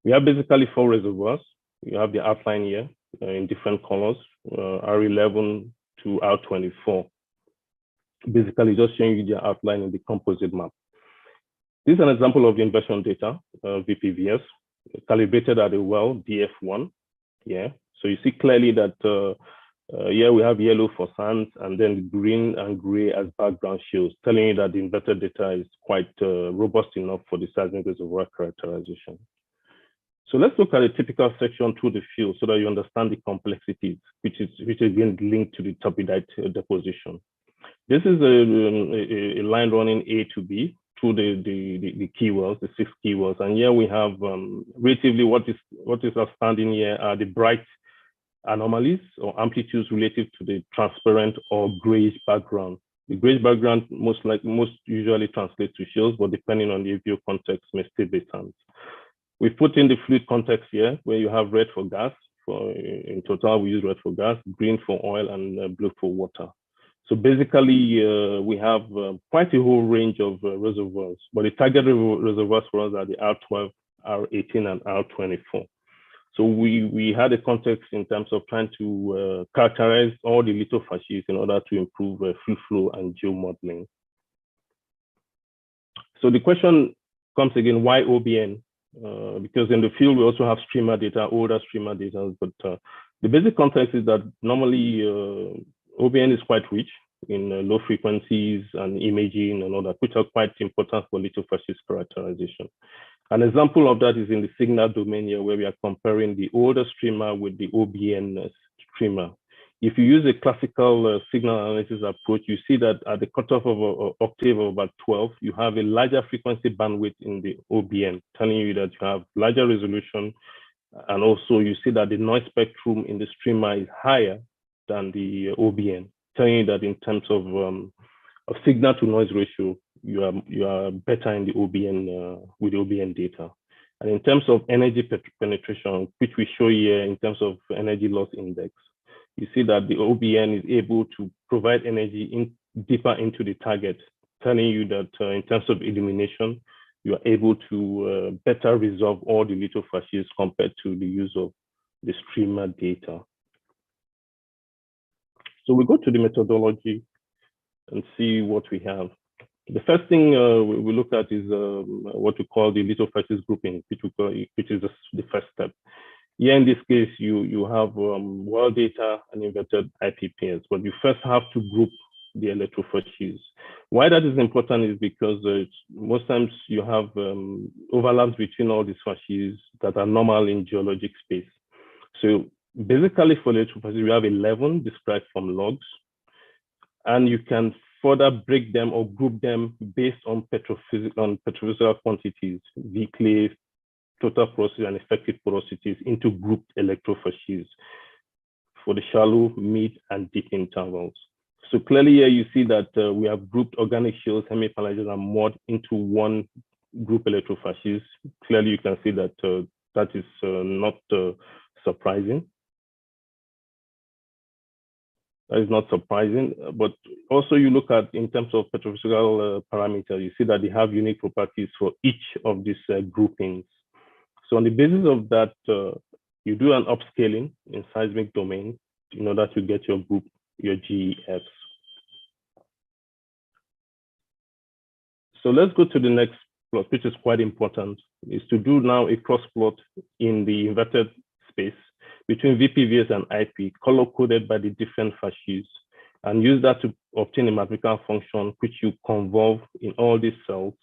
We have basically 4 reservoirs. You have the outline here in different colors, R11 to R24. Basically just showing you the outline in the composite map. This is an example of the inversion data, VPVS, calibrated at a well, DF1. Yeah, so you see clearly that here we have yellow for sands and then green and gray as background shales, telling you that the inverted data is quite robust enough for the seismic reservoir characterization. So let's look at a typical section through the field so that you understand the complexities, which is again linked to the turbidite deposition. This is a line running A to B through the key wells, the 6 key wells. And here we have relatively what is outstanding here are the bright anomalies or amplitudes relative to the transparent or grayish background. The grayish background most usually translates to shales, but depending on the view context may still be sands. We put in the fluid context here where you have red for gas. In total, we use red for gas, green for oil, and blue for water. So basically, we have quite a whole range of reservoirs, but the target reservoirs for us are the R12, R18, and R24. So we had a context in terms of trying to characterize all the lithofacies in order to improve fluid flow and geomodeling. So the question comes again, why OBN? Because in the field, we also have streamer data, older streamer data, but the basic context is that normally OBN is quite rich in low frequencies and imaging and all that, which are quite important for lithofacies characterization. An example of that is in the signal domain here, where we are comparing the older streamer with the OBN streamer. If you use a classical signal analysis approach, you see that at the cutoff of an octave of about 12, you have a larger frequency bandwidth in the OBN, telling you that you have larger resolution. And also you see that the noise spectrum in the streamer is higher than the OBN, telling you that in terms of signal to noise ratio, you are better in the OBN with the OBN data. And in terms of energy penetration, which we show here in terms of energy loss index, you see that the OBN is able to provide energy deeper into the target, telling you that in terms of illumination, you are able to better resolve all the lithofacies compared to the use of the streamer data. So we go to the methodology and see what we have. The first thing we look at is what we call the lithofacies grouping, which is the first step. Here in this case, you have well data and inverted IP pairs, but you first have to group the electrofacies. Why that is important is because most times you have overlaps between all these facies that are normal in geologic space. So basically for electrofacies, we have 11 described from logs, and you can further break them or group them based on petrophysical quantities, V clay, total porosity and effective porosities into grouped electrofacies for the shallow, mid, and deep intervals. So clearly here you see that we have grouped organic shales, hemipalagians, and mud into one group electrofacies. Clearly you can see that that is not surprising. That is not surprising, but also you look at in terms of petrophysical parameters, you see that they have unique properties for each of these groupings. So on the basis of that, you do an upscaling in seismic domain in order to get your group, your GEFs. So let's go to the next plot, which is quite important, is to do now a cross plot in the inverted space between VPVS and IP, color-coded by the different facies, and use that to obtain a mathematical function which you convolve in all these cells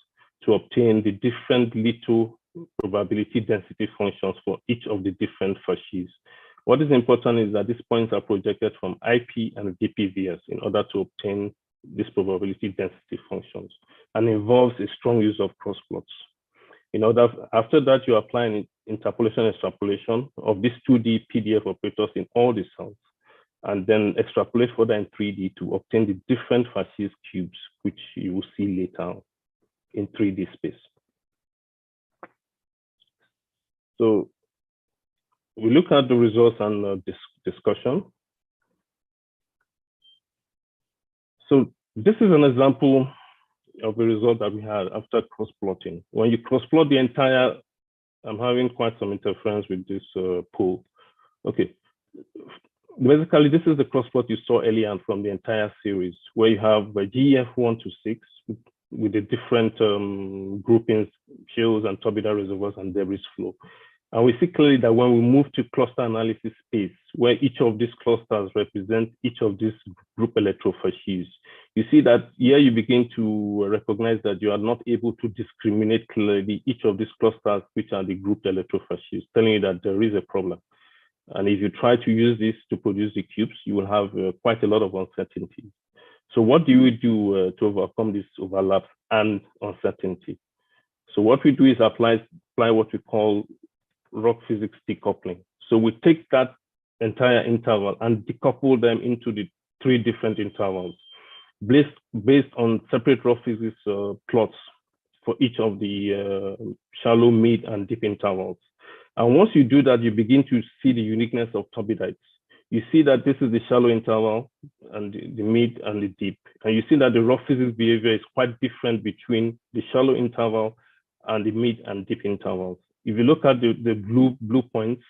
to obtain the different little probability density functions for each of the different facies. What is important is that these points are projected from IP and VPVS in order to obtain these probability density functions, and involves a strong use of cross plots. After that, you apply an interpolation extrapolation of these 2D PDF operators in all the cells, and then extrapolate further in 3D to obtain the different facies cubes, which you will see later in 3D space. So we look at the results and discussion. So this is an example of the result that we had after cross-plotting. When you cross-plot the entire, I'm having quite some interference with this pool. Okay, basically this is the cross-plot you saw earlier from the entire series, where you have GEF 1 to 6 with the different groupings, shales and turbidite reservoirs and debris flow. And we see clearly that when we move to cluster analysis space, where each of these clusters represent each of these group electrofacies, you see that here you begin to recognize that you are not able to discriminate clearly each of these clusters, which are the grouped electrofacies, telling you that there is a problem. And if you try to use this to produce the cubes, you will have quite a lot of uncertainty. So what do we do to overcome this overlap and uncertainty? So what we do is apply what we call rock physics decoupling. So we take that entire interval and decouple them into the 3 different intervals based on separate rock physics plots for each of the shallow, mid, and deep intervals. And once you do that, you begin to see the uniqueness of turbidites. You see that this is the shallow interval and the mid and the deep. And you see that the rock physics behavior is quite different between the shallow interval and the mid and deep intervals. If you look at the blue points,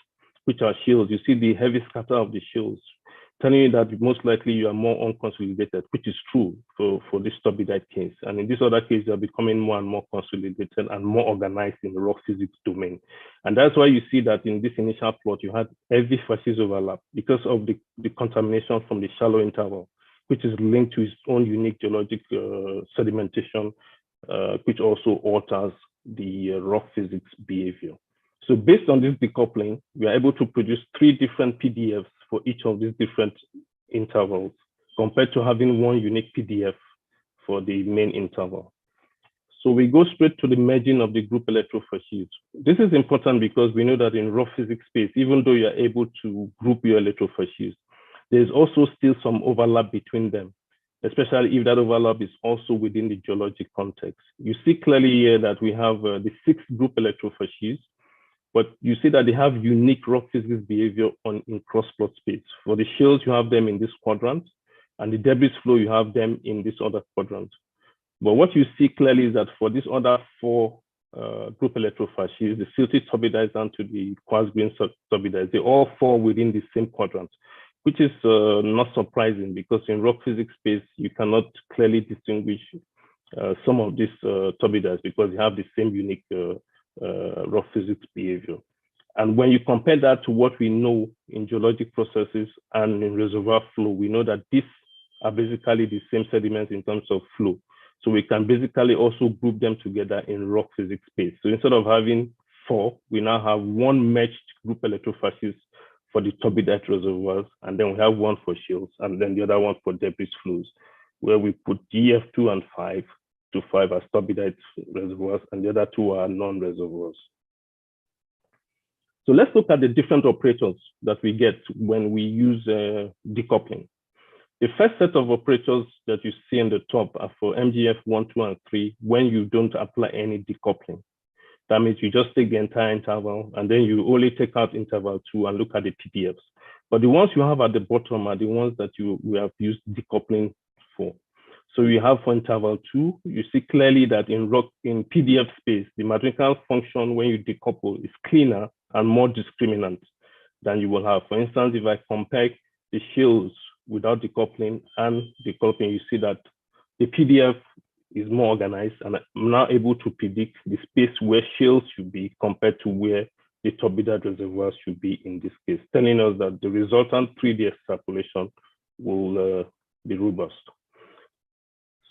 which are shales, you see the heavy scatter of the shales, telling you that most likely you are more unconsolidated, which is true for this turbidite case. And in this other case, you're becoming more and more consolidated and more organized in the rock physics domain. And that's why you see that in this initial plot, you had heavy facies overlap because of the contamination from the shallow interval, which is linked to its own unique geologic sedimentation, which also alters the rock physics behavior. So based on this decoupling, we are able to produce 3 different PDFs for each of these different intervals, compared to having one unique PDF for the main interval. So we go straight to the merging of the group electrofacies. This is important because we know that in rock physics space, even though you are able to group your electrofacies, there's also still some overlap between them, especially if that overlap is also within the geologic context. You see clearly here that we have the 6 group electrofacies, but you see that they have unique rock physics behavior in cross-plot space. For the shales, you have them in this quadrant, and the debris flow, you have them in this other quadrant. But what you see clearly is that for these other 4 group electrofacies, the silty turbidites down to the quartz green turbidites, they all fall within the same quadrant, which is not surprising because in rock physics space, you cannot clearly distinguish some of these turbidites because they have the same unique rock physics behavior. And when you compare that to what we know in geologic processes and in reservoir flow, we know that these are basically the same sediments in terms of flow. So we can basically also group them together in rock physics space. So instead of having 4, we now have 1 merged group electrofacies for the turbidite reservoirs, and then we have 1 for shales, and then the other one for debris flows, where we put GF2 and 5 to 5 as turbidite reservoirs, and the other 2 are non-reservoirs. So let's look at the different operators that we get when we use decoupling. The first set of operators that you see in the top are for MGF 1, 2, and 3 when you don't apply any decoupling. That means you just take the entire interval and then you only take out interval 2 and look at the PDFs. But the ones you have at the bottom are the ones that we have used decoupling for. So you have for interval 2, you see clearly that in PDF space, the mathematical function when you decouple is cleaner and more discriminant than you will have. For instance, if I compare the shales without decoupling and decoupling, you see that the PDF is more organized, and I'm now able to predict the space where shales should be compared to where the turbidite reservoirs should be in this case, telling us that the resultant 3D extrapolation will be robust.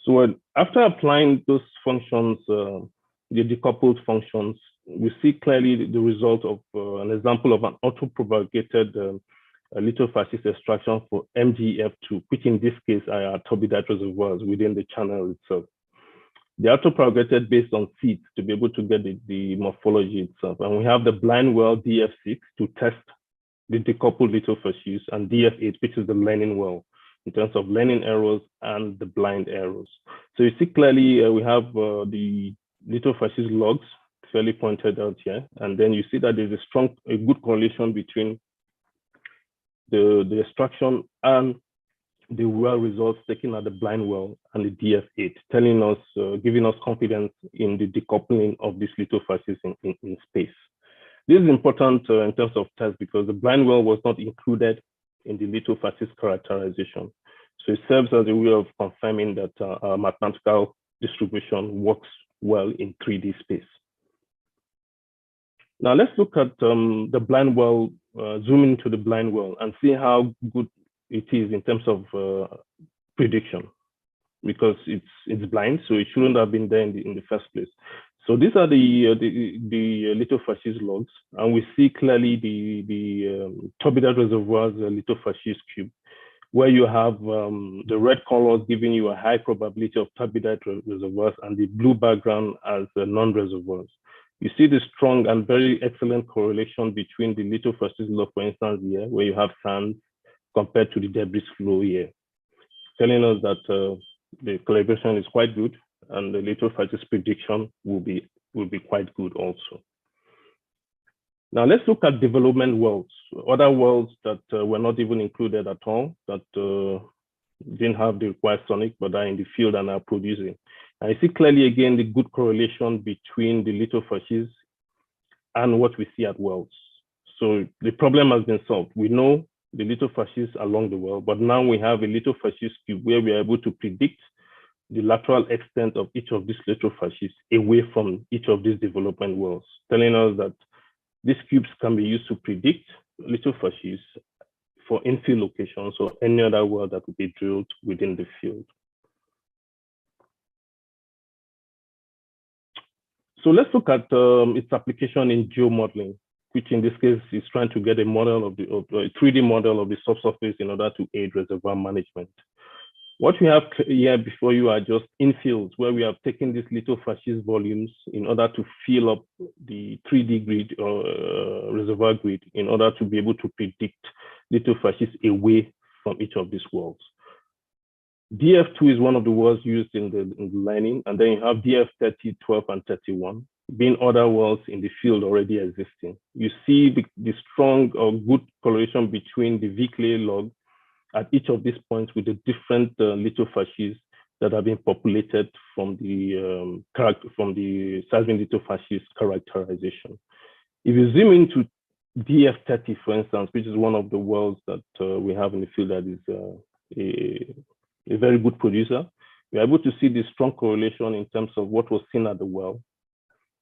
So after applying those functions, the decoupled functions, we see clearly the result of an example of an auto-propagated lithofacies extraction for MGF2, which in this case are turbidite reservoirs within the channel itself. They are auto-propagated based on seeds to be able to get the morphology itself. And we have the blind well DF6 to test the decoupled lithofacies, and DF8, which is the learning well, in terms of learning errors and the blind errors. So you see clearly we have the lithofacies logs clearly pointed out here. And then you see that there's a good correlation between the extraction and the well results taken at the blind well and the DF8, telling us, giving us confidence in the decoupling of these lithofacies in space. This is important in terms of test because the blind well was not included in the lithofacies characterization. So it serves as a way of confirming that our mathematical distribution works well in 3D space. Now let's look at the blind well, zoom into the blind well and see how good it is in terms of prediction, because it's blind, so it shouldn't have been there in the first place. So these are the lithofacies logs, and we see clearly the turbidite reservoirs lithofacies cube, where you have the red colors giving you a high probability of turbidite reservoirs and the blue background as non-reservoirs. You see the strong and very excellent correlation between the lithofacies log, for instance, here, where you have sand compared to the debris flow here, telling us that the collaboration is quite good and the lithofacies prediction will be quite good also. Now let's look at development wells, other wells that were not even included at all, that didn't have the required sonic, but are in the field and are producing. And you see clearly again the good correlation between the lithofacies and what we see at wells. So the problem has been solved. We know the lithofacies along the well, but now we have a lithofacies cube where we are able to predict the lateral extent of each of these lithofacies away from each of these development wells, telling us that these cubes can be used to predict lithofacies for infill locations or any other well that will be drilled within the field. So let's look at its application in geomodeling, which in this case is trying to get a model of a 3D model of the subsurface in order to aid reservoir management. What we have here before you are just infills, where we have taken these lithofacies volumes in order to fill up the 3D grid or reservoir grid in order to be able to predict lithofacies away from each of these wells. DF2 is one of the wells used in the lining, and then you have DF30, 12, and 31, being other wells in the field already existing. You see the strong or good correlation between the V-clay log at each of these points with the different lithofacies that have been populated from the seismic lithofacies characterization. If you zoom into DF30, for instance, which is one of the wells that we have in the field that is a very good producer, we're able to see the strong correlation in terms of what was seen at the well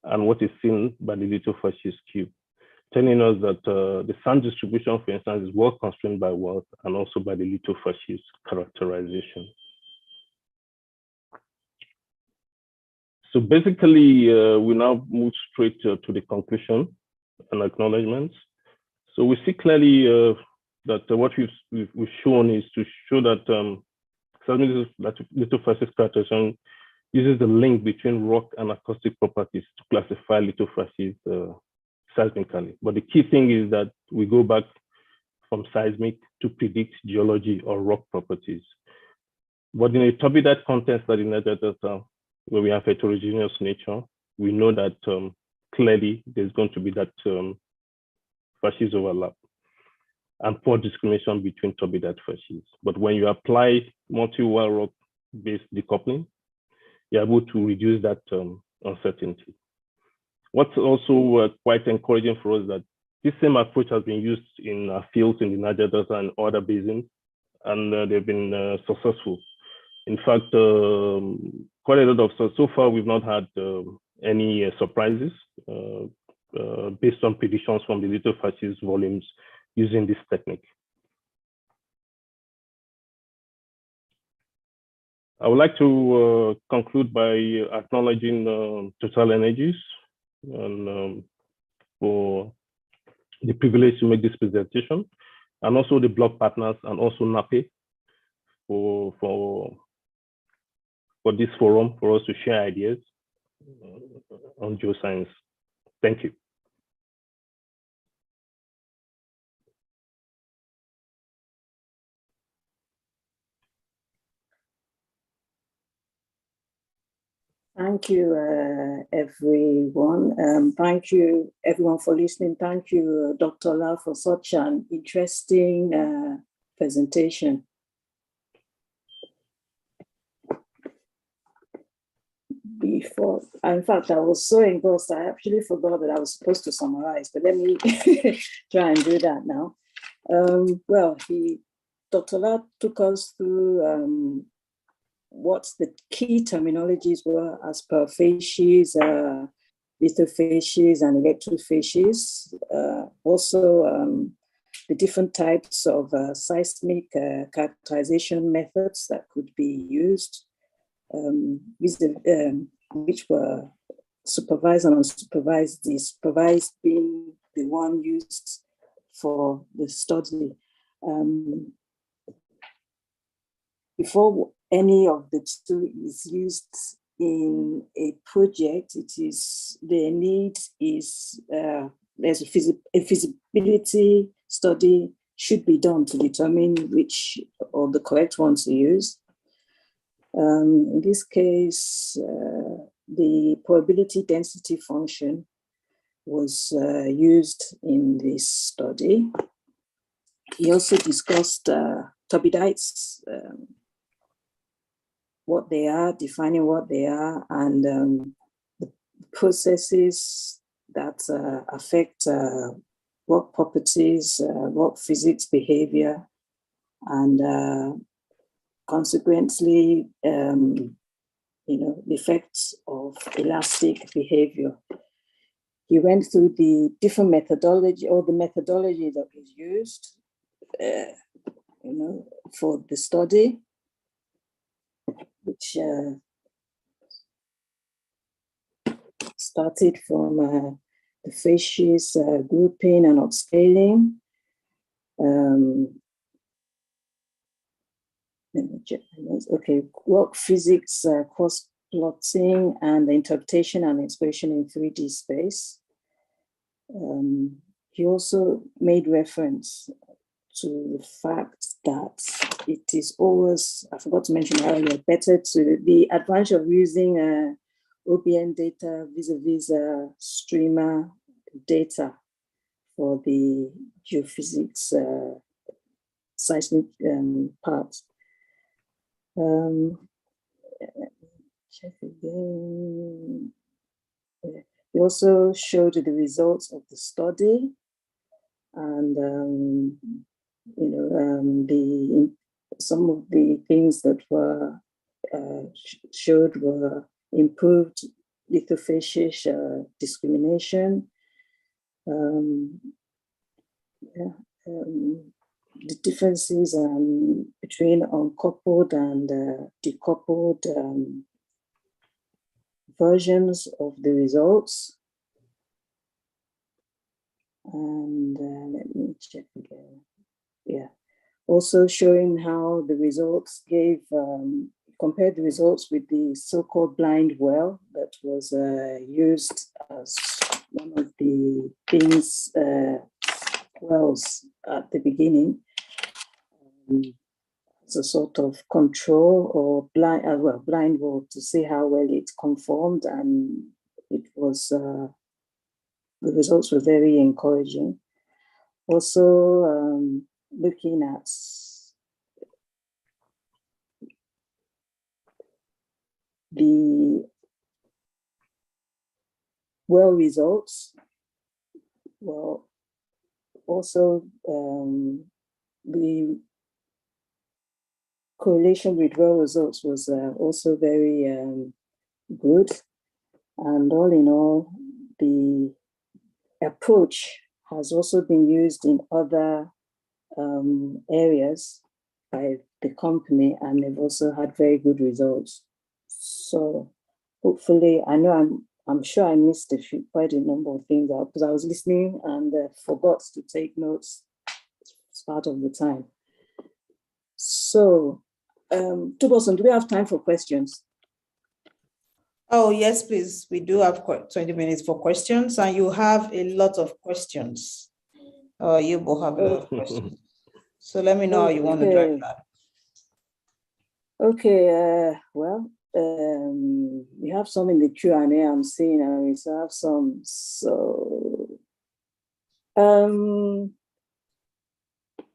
and what is seen by the lithofacies cube, telling us that the sand distribution, for instance, is well constrained by wells and also by the lithofacies characterization. So basically, we now move straight to the conclusion and acknowledgements. So we see clearly that what we've shown is to show that lithofacies characterization uses the link between rock and acoustic properties to classify lithofacies seismically. But the key thing is that we go back from seismic to predict geology or rock properties. But in a turbidite context like in Niger Delta, where we have heterogeneous nature, we know that clearly there's going to be that facies overlap and poor discrimination between turbidite facies. But when you apply multi-well rock-based decoupling, you're able to reduce that uncertainty. What's also quite encouraging for us is that this same approach has been used in fields in the Niger Delta and other basins, and they've been successful. In fact, quite a lot of, so far we've not had any surprises based on predictions from the lithofacies volumes using this technique. I would like to conclude by acknowledging Total Energies and for the privilege to make this presentation, and also the blog partners and also NAPE for this forum for us to share ideas on geoscience. Thank you. Thank you, everyone. Thank you, everyone, for listening. Thank you, Dr. Lau, for such an interesting presentation. Before, in fact, I was so engrossed, I actually forgot that I was supposed to summarize, but let me try and do that now. Well, Dr. Lau took us through what the key terminologies were as per facies, lithofacies, and electrofacies. Also, the different types of seismic characterization methods that could be used, which were supervised and unsupervised, the supervised being the one used for the study. Before any of the two is used in a project, the need is there's a feasibility study should be done to determine which of the correct ones to use. In this case, the probability density function was used in this study. He also discussed turbidites, what they are, defining what they are, and the processes that affect rock properties, rock physics, behavior, and consequently, the effects of elastic behavior. He went through the different methodology, or the methodology that was used, for the study, which started from the facies grouping and upscaling. Let me check. Okay, rock physics, cross plotting, and the interpretation and exploration in 3D space. He also made reference to the fact that it is always, I forgot to mention earlier, better to the advantage of using OBN data vis-a-vis streamer data for the geophysics seismic part. Check again. He also showed the results of the study, and some of the things that were showed were improved lithofacies discrimination, the differences between uncoupled and decoupled versions of the results. And let me check again. Yeah. Also showing how the results gave compared the results with the so-called blind well that was used as one of the things wells at the beginning. As a sort of control or blind well to see how well it conformed, and it was the results were very encouraging. Also, looking at the well results, well, also the correlation with well results was also very good. And all in all, the approach has also been used in other areas by the company, and they've also had very good results. So hopefully, I know I'm sure I missed quite a number of things out because I was listening and forgot to take notes as part of the time. So, Tuboson, do we have time for questions? Oh, yes, please. We do have 20 minutes for questions, and you have a lot of questions. You both have a lot of questions. So let me know how you want to drive that. Okay, well, we have some in the Q&A I'm seeing, and we still have some. So,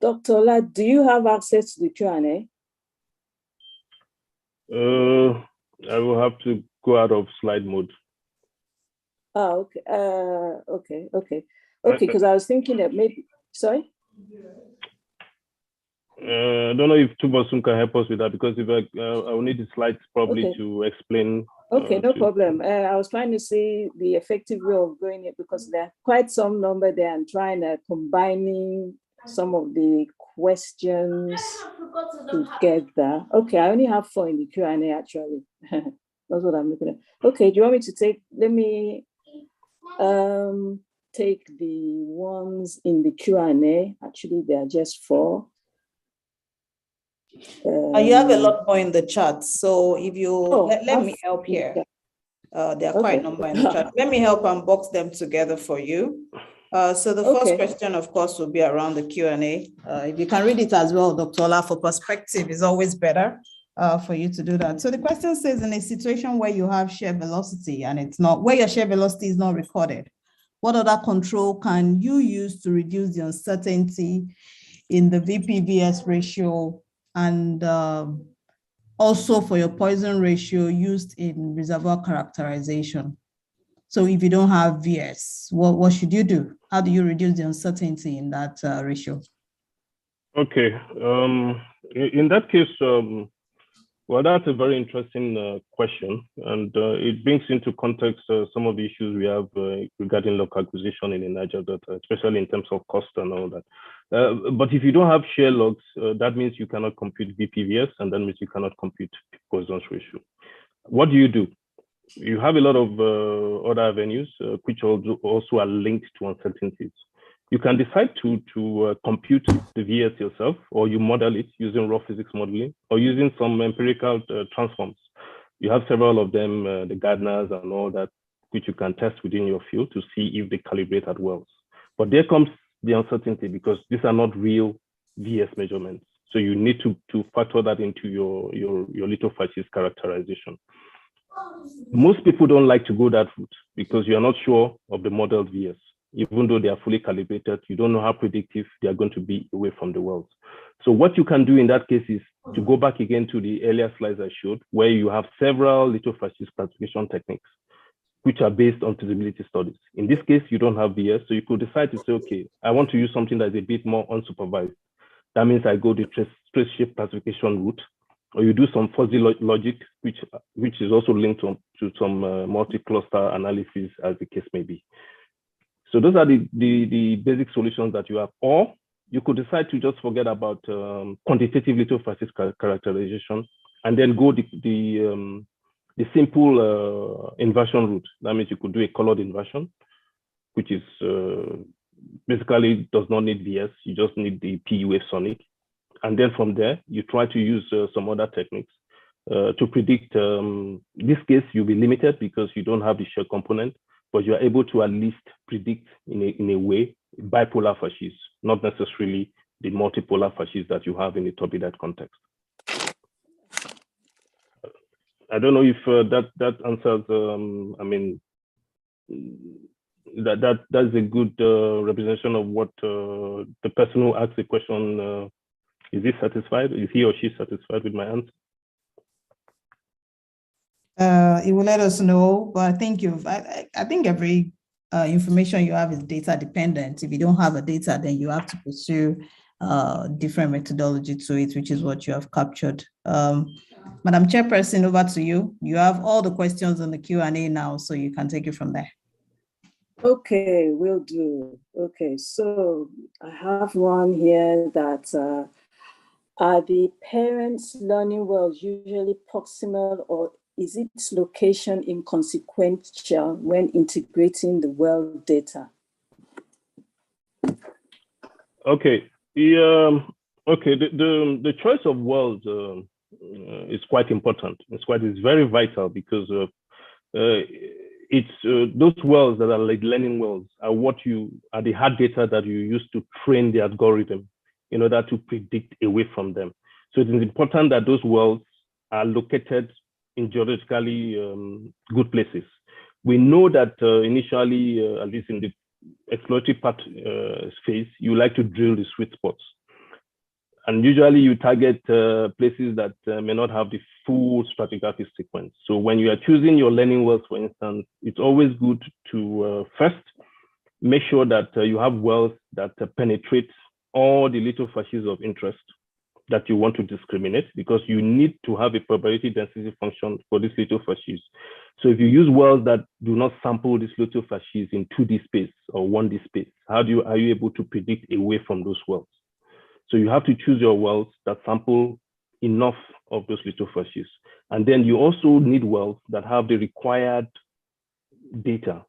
Dr. Ola, do you have access to the Q&A? I will have to go out of slide mode. Oh, okay. Okay, because I was thinking that maybe, sorry? I don't know if Tubosun can help us with that, because if I will need the slides probably to explain. Okay, no problem. I was trying to see the effective way of doing it, because there are quite some number there and trying to combining some of the questions together. Okay, I only have 4 in the Q&A actually. That's what I'm looking at. Okay, do you want me to take, let me take the ones in the Q&A. Actually, there are just 4. You have a lot more in the chat. So if you, let me help here. There are quite a number in the chat. Let me help and box them together for you. So the first question, of course, will be around the Q&A. If you can read it as well, Dr. Ola, for perspective is always better for you to do that. So the question says, in a situation where you have shear velocity and it's not, where your shear velocity is not recorded, what other control can you use to reduce the uncertainty in the VP/VS ratio, and also for your Poisson ratio used in reservoir characterization? So if you don't have VS, what should you do? How do you reduce the uncertainty in that ratio? Okay, in that case, well, that's a very interesting question, and it brings into context some of the issues we have regarding local acquisition in the Niger Delta, especially in terms of cost and all that. But if you don't have shear logs, that means you cannot compute VPVS, and that means you cannot compute Poisson's ratio. What do? You have a lot of other avenues which also are linked to uncertainties. You can decide to compute the VS yourself, or you model it using raw physics modeling, or using some empirical transforms. You have several of them, the Gardners and all that, which you can test within your field to see if they calibrate at wells. But there comes the uncertainty, because these are not real VS measurements. So you need to factor that into your lithofacies characterization. Most people don't like to go that route because you're not sure of the modeled VS. Even though they are fully calibrated, you don't know how predictive they are going to be away from the wells. So what you can do in that case is to go back again to the earlier slides I showed, where you have several lithofacies classification techniques, which are based on feasibility studies. In this case, you don't have VS, so you could decide to say, okay, I want to use something that's a bit more unsupervised. That means I go the trace shape classification route, or you do some fuzzy logic, which is also linked to some multi-cluster analysis, as the case may be. So those are the basic solutions that you have. Or you could decide to just forget about quantitative lithofacies characterization and then go the simple inversion route. That means you could do a colored inversion, which is basically does not need VS. You just need the P wave sonic. And then from there, you try to use some other techniques to predict. This case, you'll be limited because you don't have the shear component, but you are able to at least predict in a way bipolar facies, not necessarily the multipolar facies that you have in the turbidite context. I don't know if that answers. I mean, that's a good representation of what the person who asked the question. Is he satisfied? Is he or she satisfied with my answer? It will let us know, but I think I think every information you have is data dependent. If you don't have a data, then you have to pursue different methodology to it, which is what you have captured. Madam Chairperson, over to you. You have all the questions on the Q&A now, so you can take it from there. Okay, will do. Okay, so I have one here that are the parents' learning wells usually proximal, or is its location inconsequential when integrating the well data? Okay. The choice of wells is quite important. It's very vital because those wells that are like learning wells are the hard data that you use to train the algorithm in order to predict away from them. So it is important that those wells are located in geologically good places. We know that initially, at least in the exploratory part phase, you like to drill the sweet spots. And usually you target places that may not have the full stratigraphic sequence. So when you are choosing your learning wells, for instance, it's always good to first make sure that you have wells that penetrate all the lithofacies of interest that you want to discriminate, because you need to have a probability density function for these lithofacies. So if you use wells that do not sample these lithofacies in 2D space or 1D space, are you able to predict away from those wells? So you have to choose your wells that sample enough of those lithofacies. And then you also need wells that have the required data,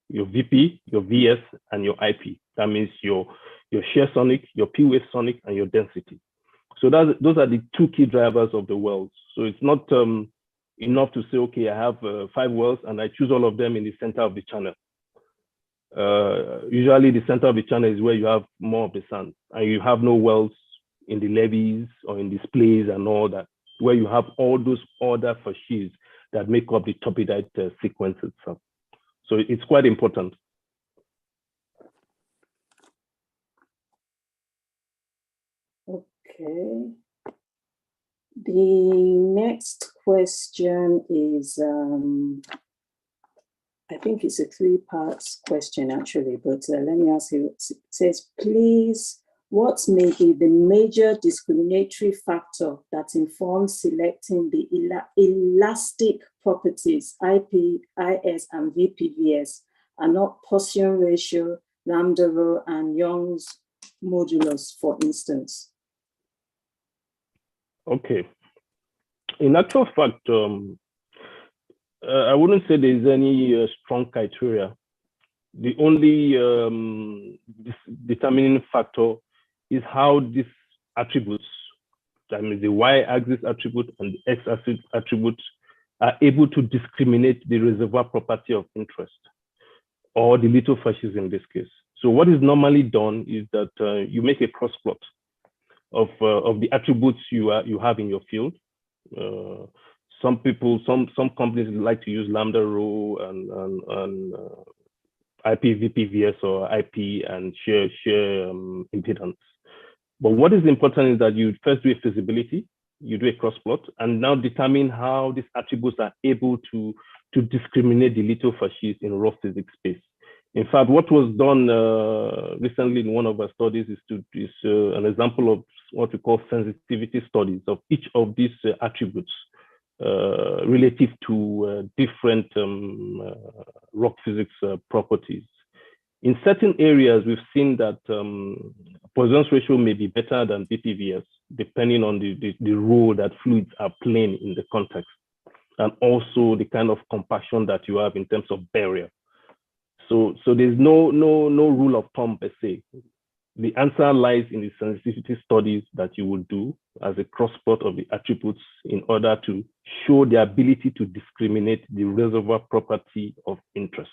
your VP, your VS, and your IP. That means your shear sonic, your P wave sonic, and your density. So those are the two key drivers of the wells. So it's not enough to say, okay, I have 5 wells and I choose all of them in the center of the channel. Usually the center of the channel is where you have more of the sand, and you have no wells in the levees or in displays and all that, where you have all those other facies that make up the turbidite sequence itself. So it's quite important. Okay. The next question is, I think it's a 3-part question actually, but let me ask you. It says, please, what may be the major discriminatory factor that informs selecting the elastic properties, IP, IS, and VPVS, and not Poisson ratio, lambda rho, and Young's modulus, for instance? Okay. In actual fact, I wouldn't say there's any strong criteria. The only determining factor is how these attributes, that means the y-axis attribute and the x-axis attribute, are able to discriminate the reservoir property of interest, or the lithofacies in this case. So what is normally done is that you make a cross plot of the attributes you have in your field. Some companies like to use lambda rho and IP VPVS or IP and shear impedance. But what is important is that you first do a feasibility, you do a cross plot, and now determine how these attributes are able to discriminate the lithofacies in raw physics space. In fact, what was done recently in one of our studies is an example of what we call sensitivity studies of each of these attributes relative to different rock physics properties. In certain areas, we've seen that Poisson's ratio may be better than BPVS, depending on the role that fluids are playing in the context, and also the kind of compaction that you have in terms of barrier. So there's no rule of thumb per se. the answer lies in the sensitivity studies that you will do as a cross-plot of the attributes in order to show the ability to discriminate the reservoir property of interest.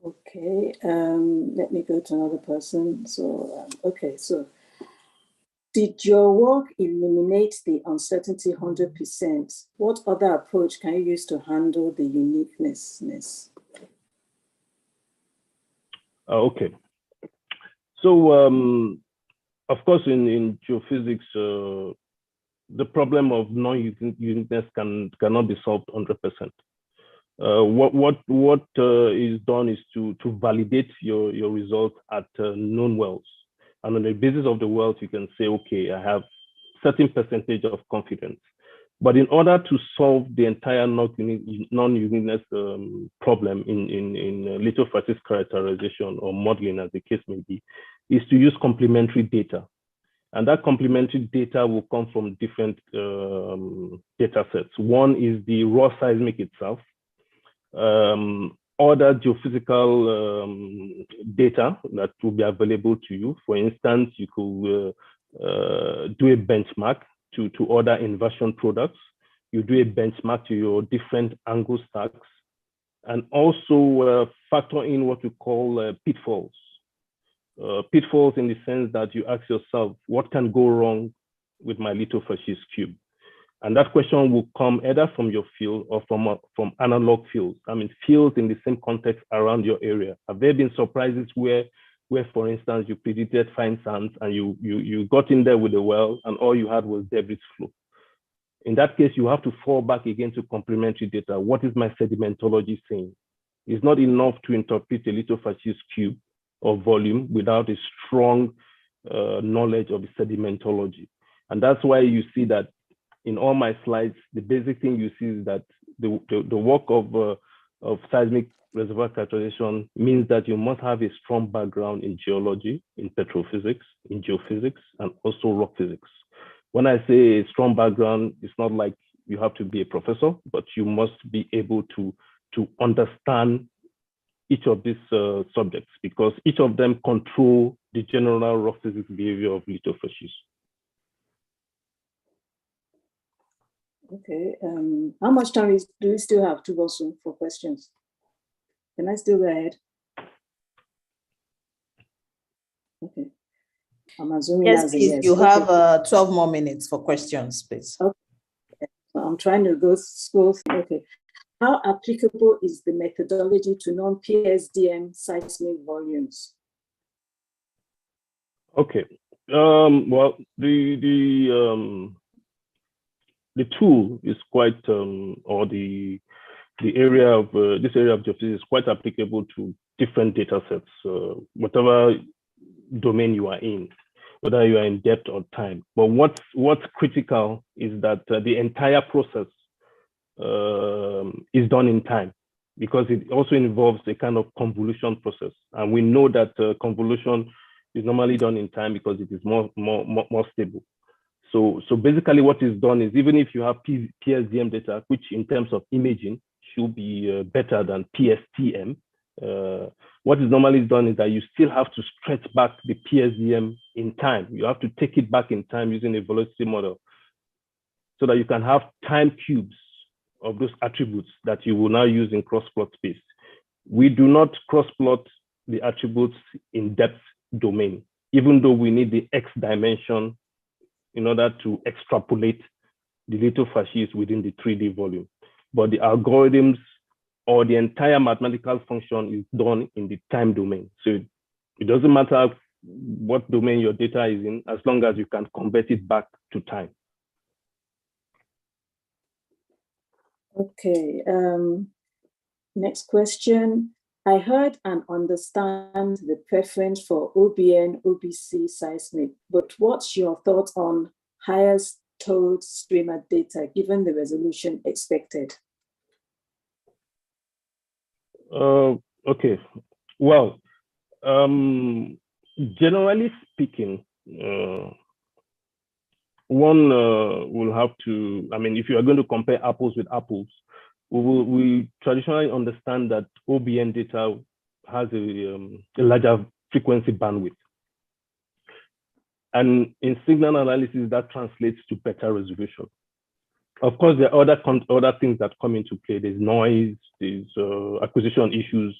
Okay, let me go to another person. So, okay, so did your work eliminate the uncertainty 100%? What other approach can you use to handle the uniqueness? Okay. So, of course, in geophysics, the problem of non-uniqueness cannot be solved 100%. What is done is to validate your results at known wells. And on the basis of the wells, you can say, okay, I have certain percentage of confidence. But in order to solve the entire non-uniqueness problem in lithofacies characterization or modeling, as the case may be, is to use complementary data. And that complementary data will come from different data sets. One is the raw seismic itself, other geophysical data that will be available to you. For instance, you could do a benchmark to other inversion products. You do a benchmark to your different angle stacks, and also factor in what we call pitfalls. Pitfalls in the sense that you ask yourself, what can go wrong with my lithofacies cube? And that question will come either from your field or from analog fields. I mean, fields in the same context around your area. Have there been surprises where for instance, you predicted fine sands and you got in there with a well and all you had was debris flow? In that case, you have to fall back again to complementary data. What is my sedimentology saying? It's not enough to interpret a lithofacies cube or volume without a strong knowledge of the sedimentology. And that's why you see that in all my slides, the basic thing you see is that the work of seismic reservoir characterization means that you must have a strong background in geology, in petrophysics, in geophysics, and also rock physics. When I say a strong background, it's not like you have to be a professor, but you must be able to understand each of these subjects, because each of them control the general rock physics behavior of lithofacies. Okay, how much time do we still have to go for questions? Can I still go ahead? Okay. I'm assuming Yes, that's a please. yes. You Okay. have 12 more minutes for questions, please. Okay. So I'm trying to go through. Okay. How applicable is the methodology to non-PSDM seismic volumes? Okay. Well, the tool is quite, or the area of this area of geophysics is quite applicable to different data sets, whatever domain you are in, whether you are in depth or time. But what's critical is that the entire process is done in time, because it also involves a kind of convolution process. And we know that convolution is normally done in time because it is more stable. So basically what is done is, even if you have PSDM data, which in terms of imaging should be better than PSTM, what is normally done is that you still have to stretch back the PSDM in time. You have to take it back in time using a velocity model so that you can have time cubes of those attributes that you will now use in cross-plot space. We do not cross-plot the attributes in depth domain, even though we need the X dimension in order to extrapolate the lithofacies within the 3D volume. But the algorithms or the entire mathematical function is done in the time domain. So it doesn't matter what domain your data is in, as long as you can convert it back to time. Okay, next question. I heard and understand the preference for OBN, OBC seismic, but what's your thoughts on highest towed streamer data given the resolution expected? Okay, well, generally speaking, one will have to, I mean, if you are going to compare apples with apples, we traditionally understand that OBN data has a larger frequency bandwidth. And in signal analysis, that translates to better resolution. Of course, there are other things that come into play. There's noise, there's acquisition issues.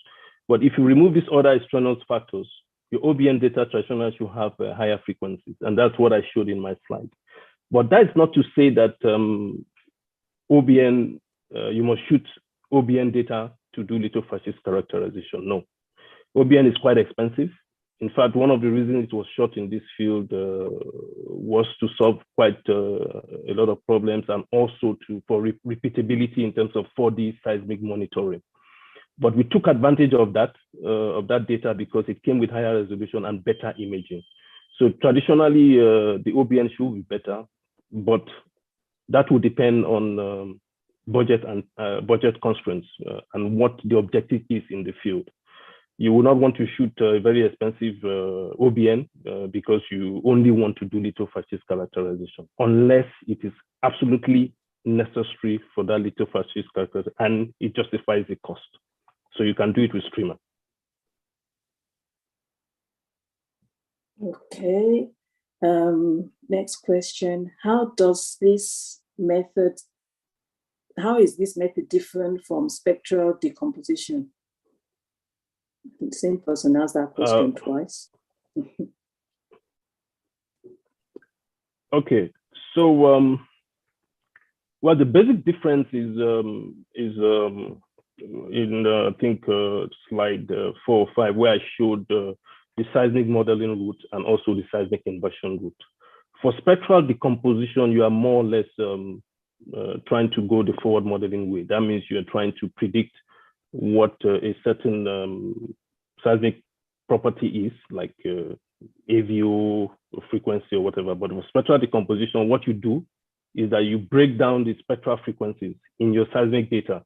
But if you remove these other external factors, your OBN data traditionally should have higher frequencies. And that's what I showed in my slide. But that's not to say that OBN, you must shoot OBN data to do lithofacies characterization. No, OBN is quite expensive. In fact, one of the reasons it was shot in this field was to solve quite a lot of problems, and also for repeatability in terms of 4D seismic monitoring. But we took advantage of that data because it came with higher resolution and better imaging. So traditionally, the OBN should be better, but that will depend on budget and budget constraints and what the objective is in the field. You will not want to shoot a very expensive OBN because you only want to do lithofacies characterization, unless it is absolutely necessary for that lithofacies characterization and it justifies the cost. So you can do it with streamer. Okay. Next question. How is this method different from spectral decomposition? The same person asked that question twice. Okay, so well, the basic difference is in I think slide 4 or 5, where I showed the seismic modeling route and also the seismic inversion route. For spectral decomposition, you are more or less trying to go the forward modeling way. That means you are trying to predict what a certain seismic property is, like AVO, frequency, or whatever. But for spectral decomposition, what you do is that you break down the spectral frequencies in your seismic data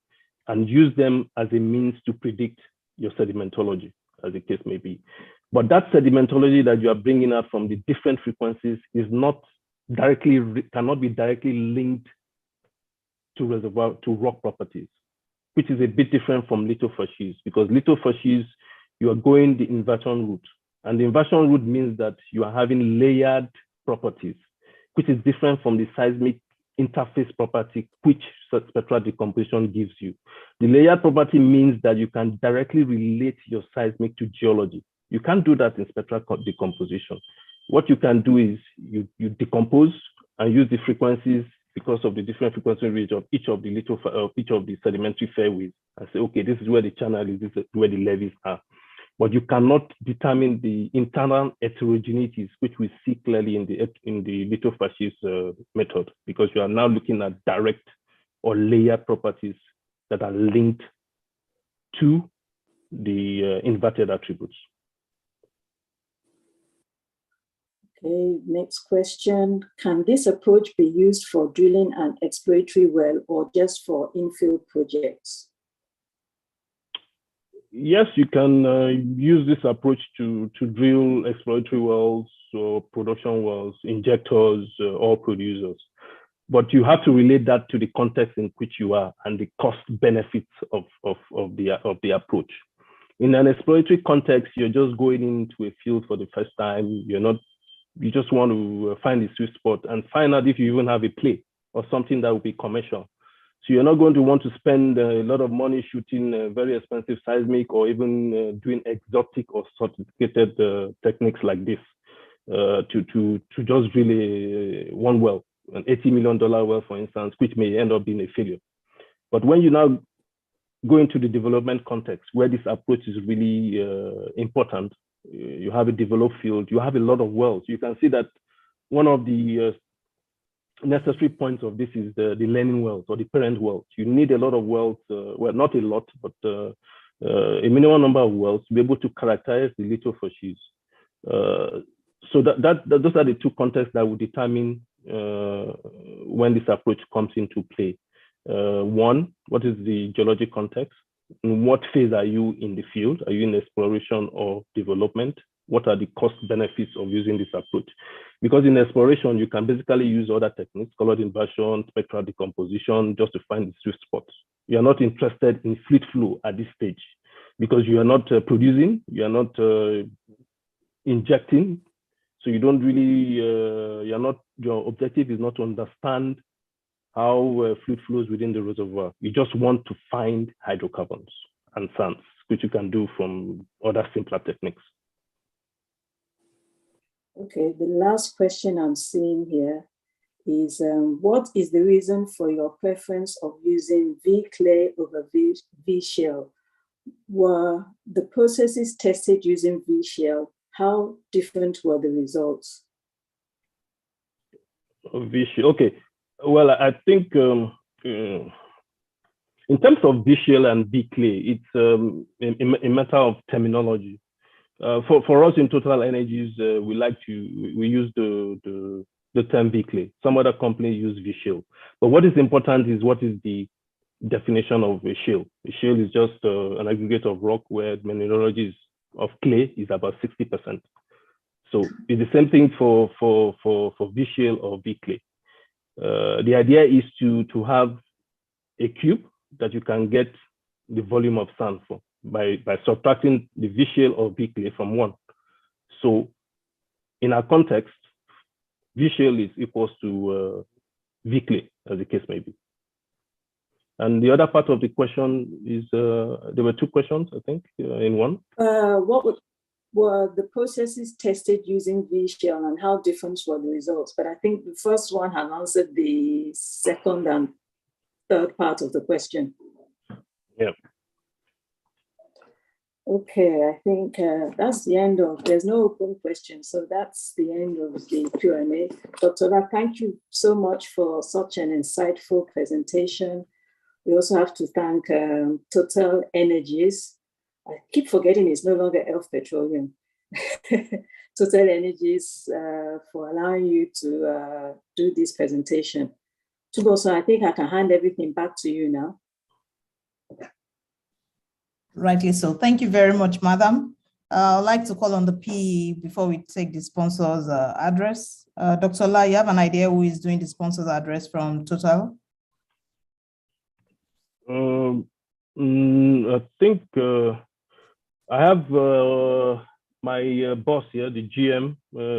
and use them as a means to predict your sedimentology, as the case may be. But that sedimentology that you are bringing out from the different frequencies is not cannot be directly linked to reservoir, to rock properties, which is a bit different from lithofacies, because lithofacies, you are going the inversion route. And the inversion route means that you are having layered properties, which is different from the seismic interface property, which spectral decomposition gives you. The layered property means that you can directly relate your seismic to geology. You can't do that in spectral decomposition. What you can do is you decompose and use the frequencies because of the different frequency range of each of the sedimentary fairways, and say, okay, this is where the channel is, this is where the levees are. But you cannot determine the internal heterogeneities, which we see clearly in the lithofacies method, because you are now looking at direct or layered properties that are linked to the inverted attributes. Okay, next question. Can this approach be used for drilling an exploratory well or just for infill projects? Yes, you can use this approach to drill exploratory wells or production wells, injectors, or producers. But you have to relate that to the context in which you are and the cost benefits of the approach. In an exploratory context, you're just going into a field for the first time. You just want to find the sweet spot and find out if you even have a play or something that will be commercial. So you're not going to want to spend a lot of money shooting very expensive seismic or even doing exotic or sophisticated techniques like this to just drill one well, an $80 million well, for instance, which may end up being a failure. But when you now go into the development context, where this approach is really important, you have a developed field, you have a lot of wells. You can see that one of the necessary points of this is the learning wells or the parent wells. You need a lot of wells, well, not a lot, but a minimum number of wells to be able to characterize the lithofacies. So those are the two contexts that will determine when this approach comes into play. One, what is the geologic context? In what phase are you in the field? Are you in exploration or development? What are the cost benefits of using this approach? Because in exploration, you can basically use other techniques, colored inversion, spectral decomposition, just to find the sweet spots. You are not interested in fluid flow at this stage. because you are not producing, you are not injecting. So you don't really, your objective is not to understand how fluid flows within the reservoir. You just want to find hydrocarbons and sands, which you can do from other simpler techniques. Okay, the last question I'm seeing here is what is the reason for your preference of using V-clay over V-shell? Were the processes tested using V-shell? How different were the results? V-shell, okay. Well, I think in terms of V-shell and V-clay, it's a matter of terminology. For us in Total Energies, we use the term V-clay. Some other companies use V-shell. But what is important is what is the definition of a shale. A shale is just an aggregate of rock where the mineralogy of clay is about 60%. So it's the same thing for V-shale or V-clay. The idea is to have a cube that you can get the volume of sand for by subtracting the V-shale or V-clay from one. So in our context, V-shale is equals to V-clay, as the case may be. And the other part of the question is, there were two questions, I think, in one. What were the processes tested using V-shell and how different were the results? But I think the first one had answered the second and third part of the question. Yeah. Okay, I think that's the end of, there's no open questions, so that's the end of the Q&A. Dr. Ola, thank you so much for such an insightful presentation. We also have to thank Total Energies. I keep forgetting it's no longer Elf Petroleum. Total Energies for allowing you to do this presentation. Tuboso, I think I can hand everything back to you now. Rightly so. Thank you very much, Madam. I'd like to call on the PE before we take the sponsor's address. Dr. La, you have an idea who is doing the sponsor's address from Total? I think I have my boss here, the GM,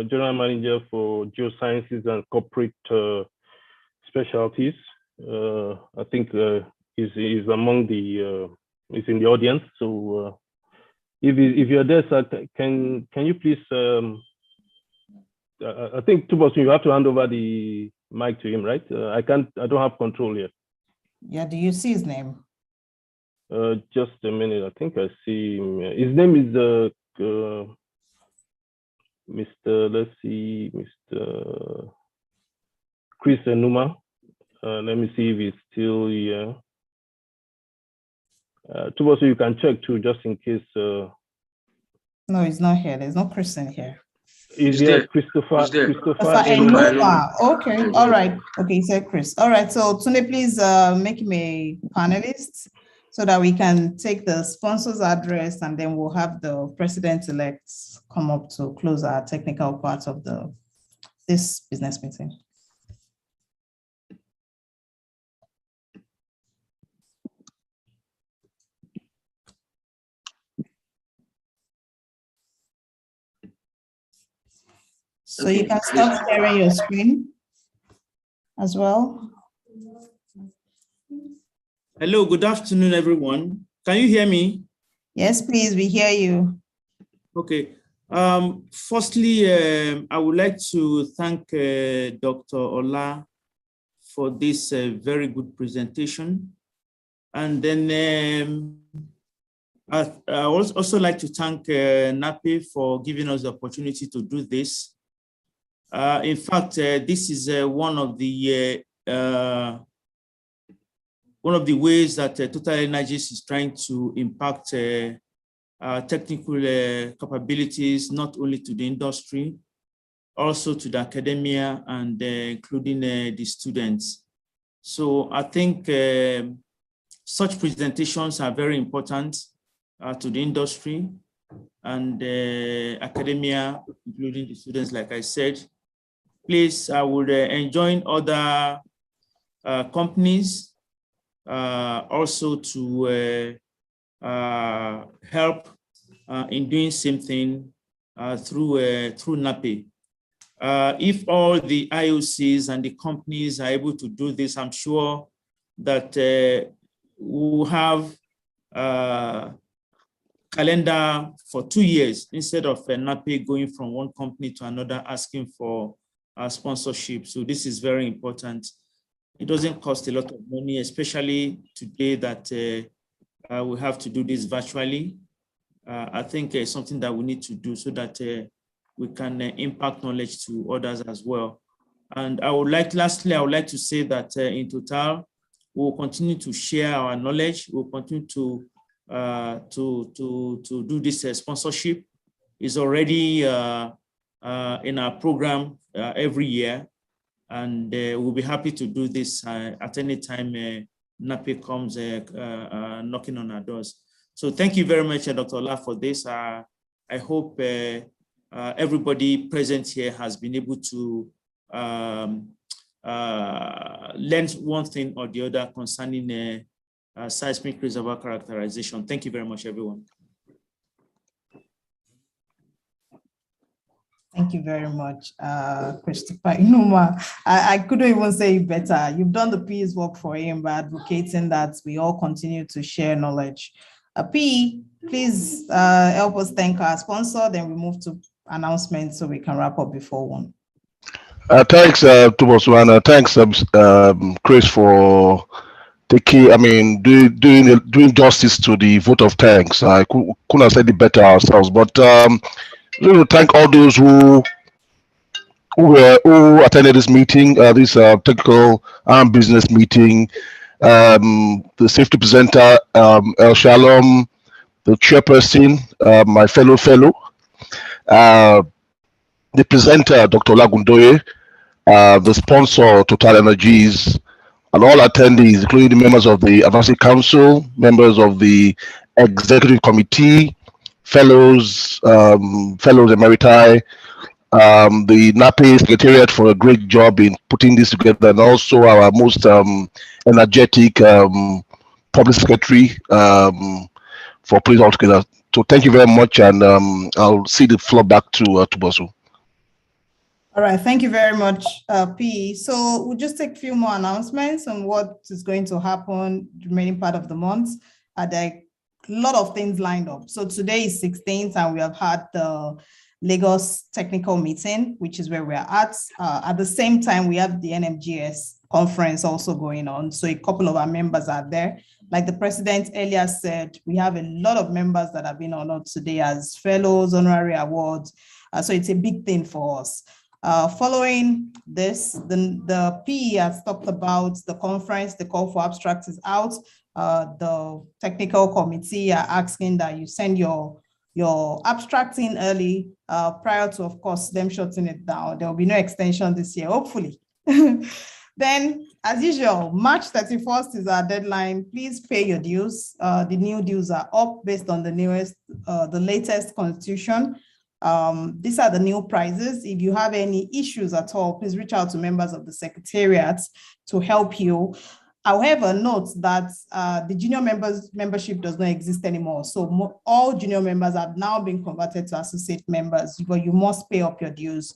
General Manager for Geosciences and Corporate Specialties. I think is among the is in the audience. So if you're there, sir, can you please? I think Tuboso, you have to hand over the mic to him, right? I don't have control here. Yeah, do you see his name? Just a minute. I think I see him. His name is Mr. Let's see, Mr. Chris Enuma. Let me see if he's still here. Tuboso, you can check too, just in case. No, he's not here. There's no Christian here. Is there Christopher Enuma. Okay, all right. Okay, he said Chris. All right, so Tunde, please make him a panelist so that we can take the sponsor's address and then we'll have the president-elect come up to close our technical part of this business meeting. So you can stop sharing your screen as well. Hello, good afternoon, everyone. Can you hear me? Yes, please, we hear you. Okay. Firstly, I would like to thank Dr. Ola for this very good presentation. And then I would also like to thank NAPE for giving us the opportunity to do this. In fact, this is one of the ways that Total Energies is trying to impact technical capabilities, not only to the industry, also to the academia and including the students. So I think such presentations are very important to the industry and academia, including the students, like I said. Please, I would enjoin other companies also to help in doing same thing through NAPE. If all the IOCs and the companies are able to do this, I'm sure that we'll have calendar for 2 years instead of NAPE going from one company to another asking for sponsorship. So this is very important. It doesn't cost a lot of money, especially today that we have to do this virtually. I think it's something that we need to do so that we can impact knowledge to others as well. And lastly, I would like to say that in total, we'll continue to share our knowledge. We'll continue to do this sponsorship. It's already in our program every year, and we'll be happy to do this at any time NAPE comes knocking on our doors. So thank you very much, Dr. Ola, for this. I hope everybody present here has been able to learn one thing or the other concerning seismic reservoir characterization. Thank you very much, everyone. Thank you very much, Christopher Inuma. I couldn't even say it better. You've done the P's work for him by advocating that we all continue to share knowledge. P, please help us thank our sponsor, then we move to announcements so we can wrap up before 1. Thanks, Tubosu, thanks, Chris, for doing justice to the vote of thanks. I couldn't have said it better ourselves, but we will thank all those who attended this meeting, this technical and business meeting. The safety presenter, El Shalom, the chairperson, my fellow, the presenter, Dr. Lagundoye, the sponsor, Total Energies, and all attendees, including the members of the Advisory Council, members of the Executive Committee, fellows emeriti, the NAPE Secretariat for a great job in putting this together, and also our most energetic Public Secretary for putting it all together. So thank you very much, and I'll see the floor back to Bosu. All right, thank you very much, P. So we'll just take a few more announcements on what is going to happen the remaining part of the month. There are a lot of things lined up. So today is 16th, and we have had the Lagos technical meeting, which is where we're at. At the same time, we have the NMGS conference also going on. So a couple of our members are there. Like the president earlier said, we have a lot of members that have been honored today as fellows, honorary awards. So it's a big thing for us. Following this, the PE has talked about the conference. The call for abstracts is out. The technical committee are asking that you send your abstract in early prior to, of course, them shutting it down. There will be no extension this year, hopefully. Then, as usual, March 31st is our deadline. Please pay your dues. The new dues are up based on the latest constitution. These are the new prices. If you have any issues at all, please reach out to members of the secretariat to help you. However, note that the junior membership does not exist anymore. So all junior members have now been converted to associate members, but you must pay up your dues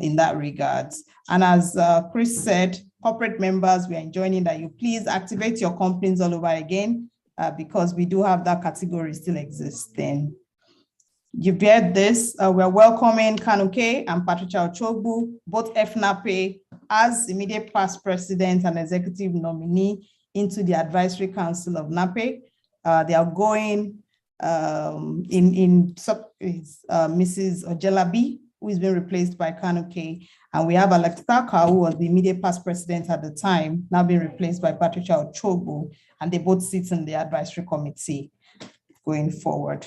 in that regard. And as Chris said, corporate members, we are enjoining that you please activate your companies all over again because we do have that category still existing. You've heard this. We're welcoming Kanuke and Patricia Ochogbu, both FNAPE, as immediate past president and executive nominee into the advisory council of NAPE. They are going Mrs. Ojelabi, who is being replaced by Kanuke, and we have Alex Taka, who was the immediate past president at the time, now being replaced by Patricia Ochogbu, and they both sit in the advisory committee going forward.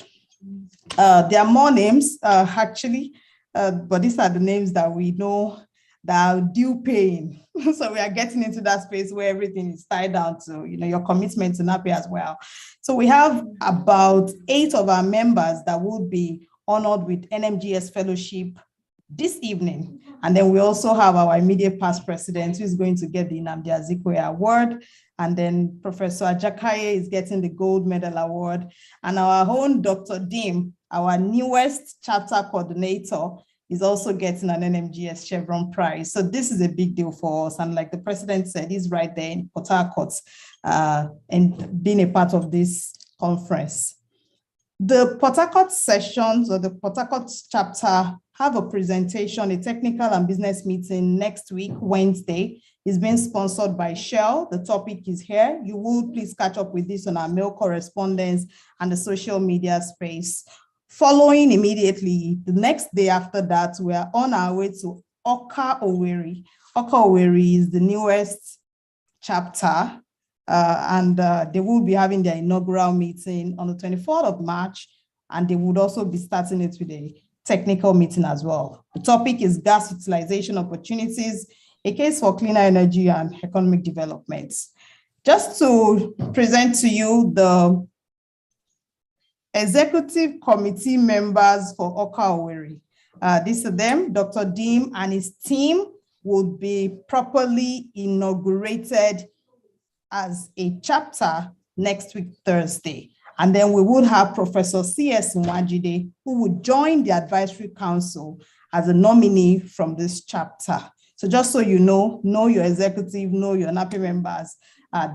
There are more names, actually, but these are the names that we know that are due paying. So we are getting into that space where everything is tied down to, your commitment to NAPE as well. So we have about 8 of our members that will be honored with NMGS fellowship this evening. And then we also have our immediate past president who is going to get the Nnamdi Azikiwe Award. And then Professor Ajakaye is getting the gold medal award. And our own Dr. Dim, our newest chapter coordinator, is also getting an NMGS Chevron Prize. So this is a big deal for us. And like the president said, he's right there in Port Harcourt and being a part of this conference. The Port Harcourt sessions or the Port Harcourt chapter have a presentation, a technical and business meeting next week, Wednesday. It's being sponsored by Shell. The topic is here. You will please catch up with this on our mail correspondence and the social media space. Following immediately, the next day after that, we are on our way to Oka Owerri. Oka Owerri is the newest chapter, and they will be having their inaugural meeting on the 24th of March, and they would also be starting it with a technical meeting as well. The topic is gas utilization opportunities, a case for cleaner energy and economic development. Just to present to you the executive committee members for Oka Owerri. These are them. Dr. Dim and his team will be properly inaugurated as a chapter next week, Thursday. And then we would have Professor C.S. Nwajide, who would join the advisory council as a nominee from this chapter. So just so you know your executive, know your NAPE members.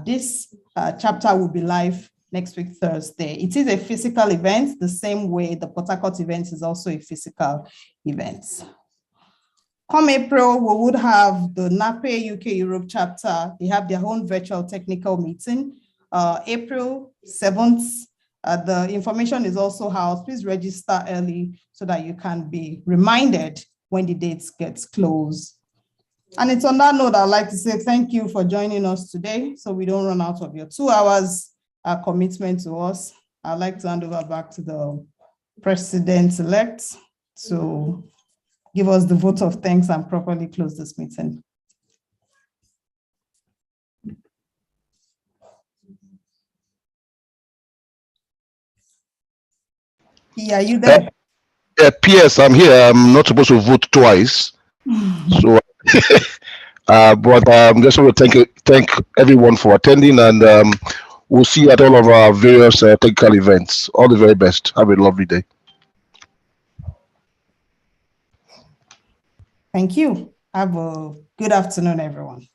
This chapter will be live next week, Thursday. It is a physical event, the same way the Port Harcourt event is also a physical event. Come April, we would have the NAPE UK Europe chapter. They have their own virtual technical meeting, April 7th. The information is also housed. Please register early so that you can be reminded when the dates get closed. And it's on that note, I'd like to say thank you for joining us today so we don't run out of your 2 hours commitment to us. I'd like to hand over back to the president-elect to give us the vote of thanks and properly close this meeting. Yeah, you there? PS, I'm here. I'm not supposed to vote twice. So, but just want to thank everyone for attending, and we'll see you at all of our various technical events. All the very best. Have a lovely day. Thank you. Have a good afternoon, everyone.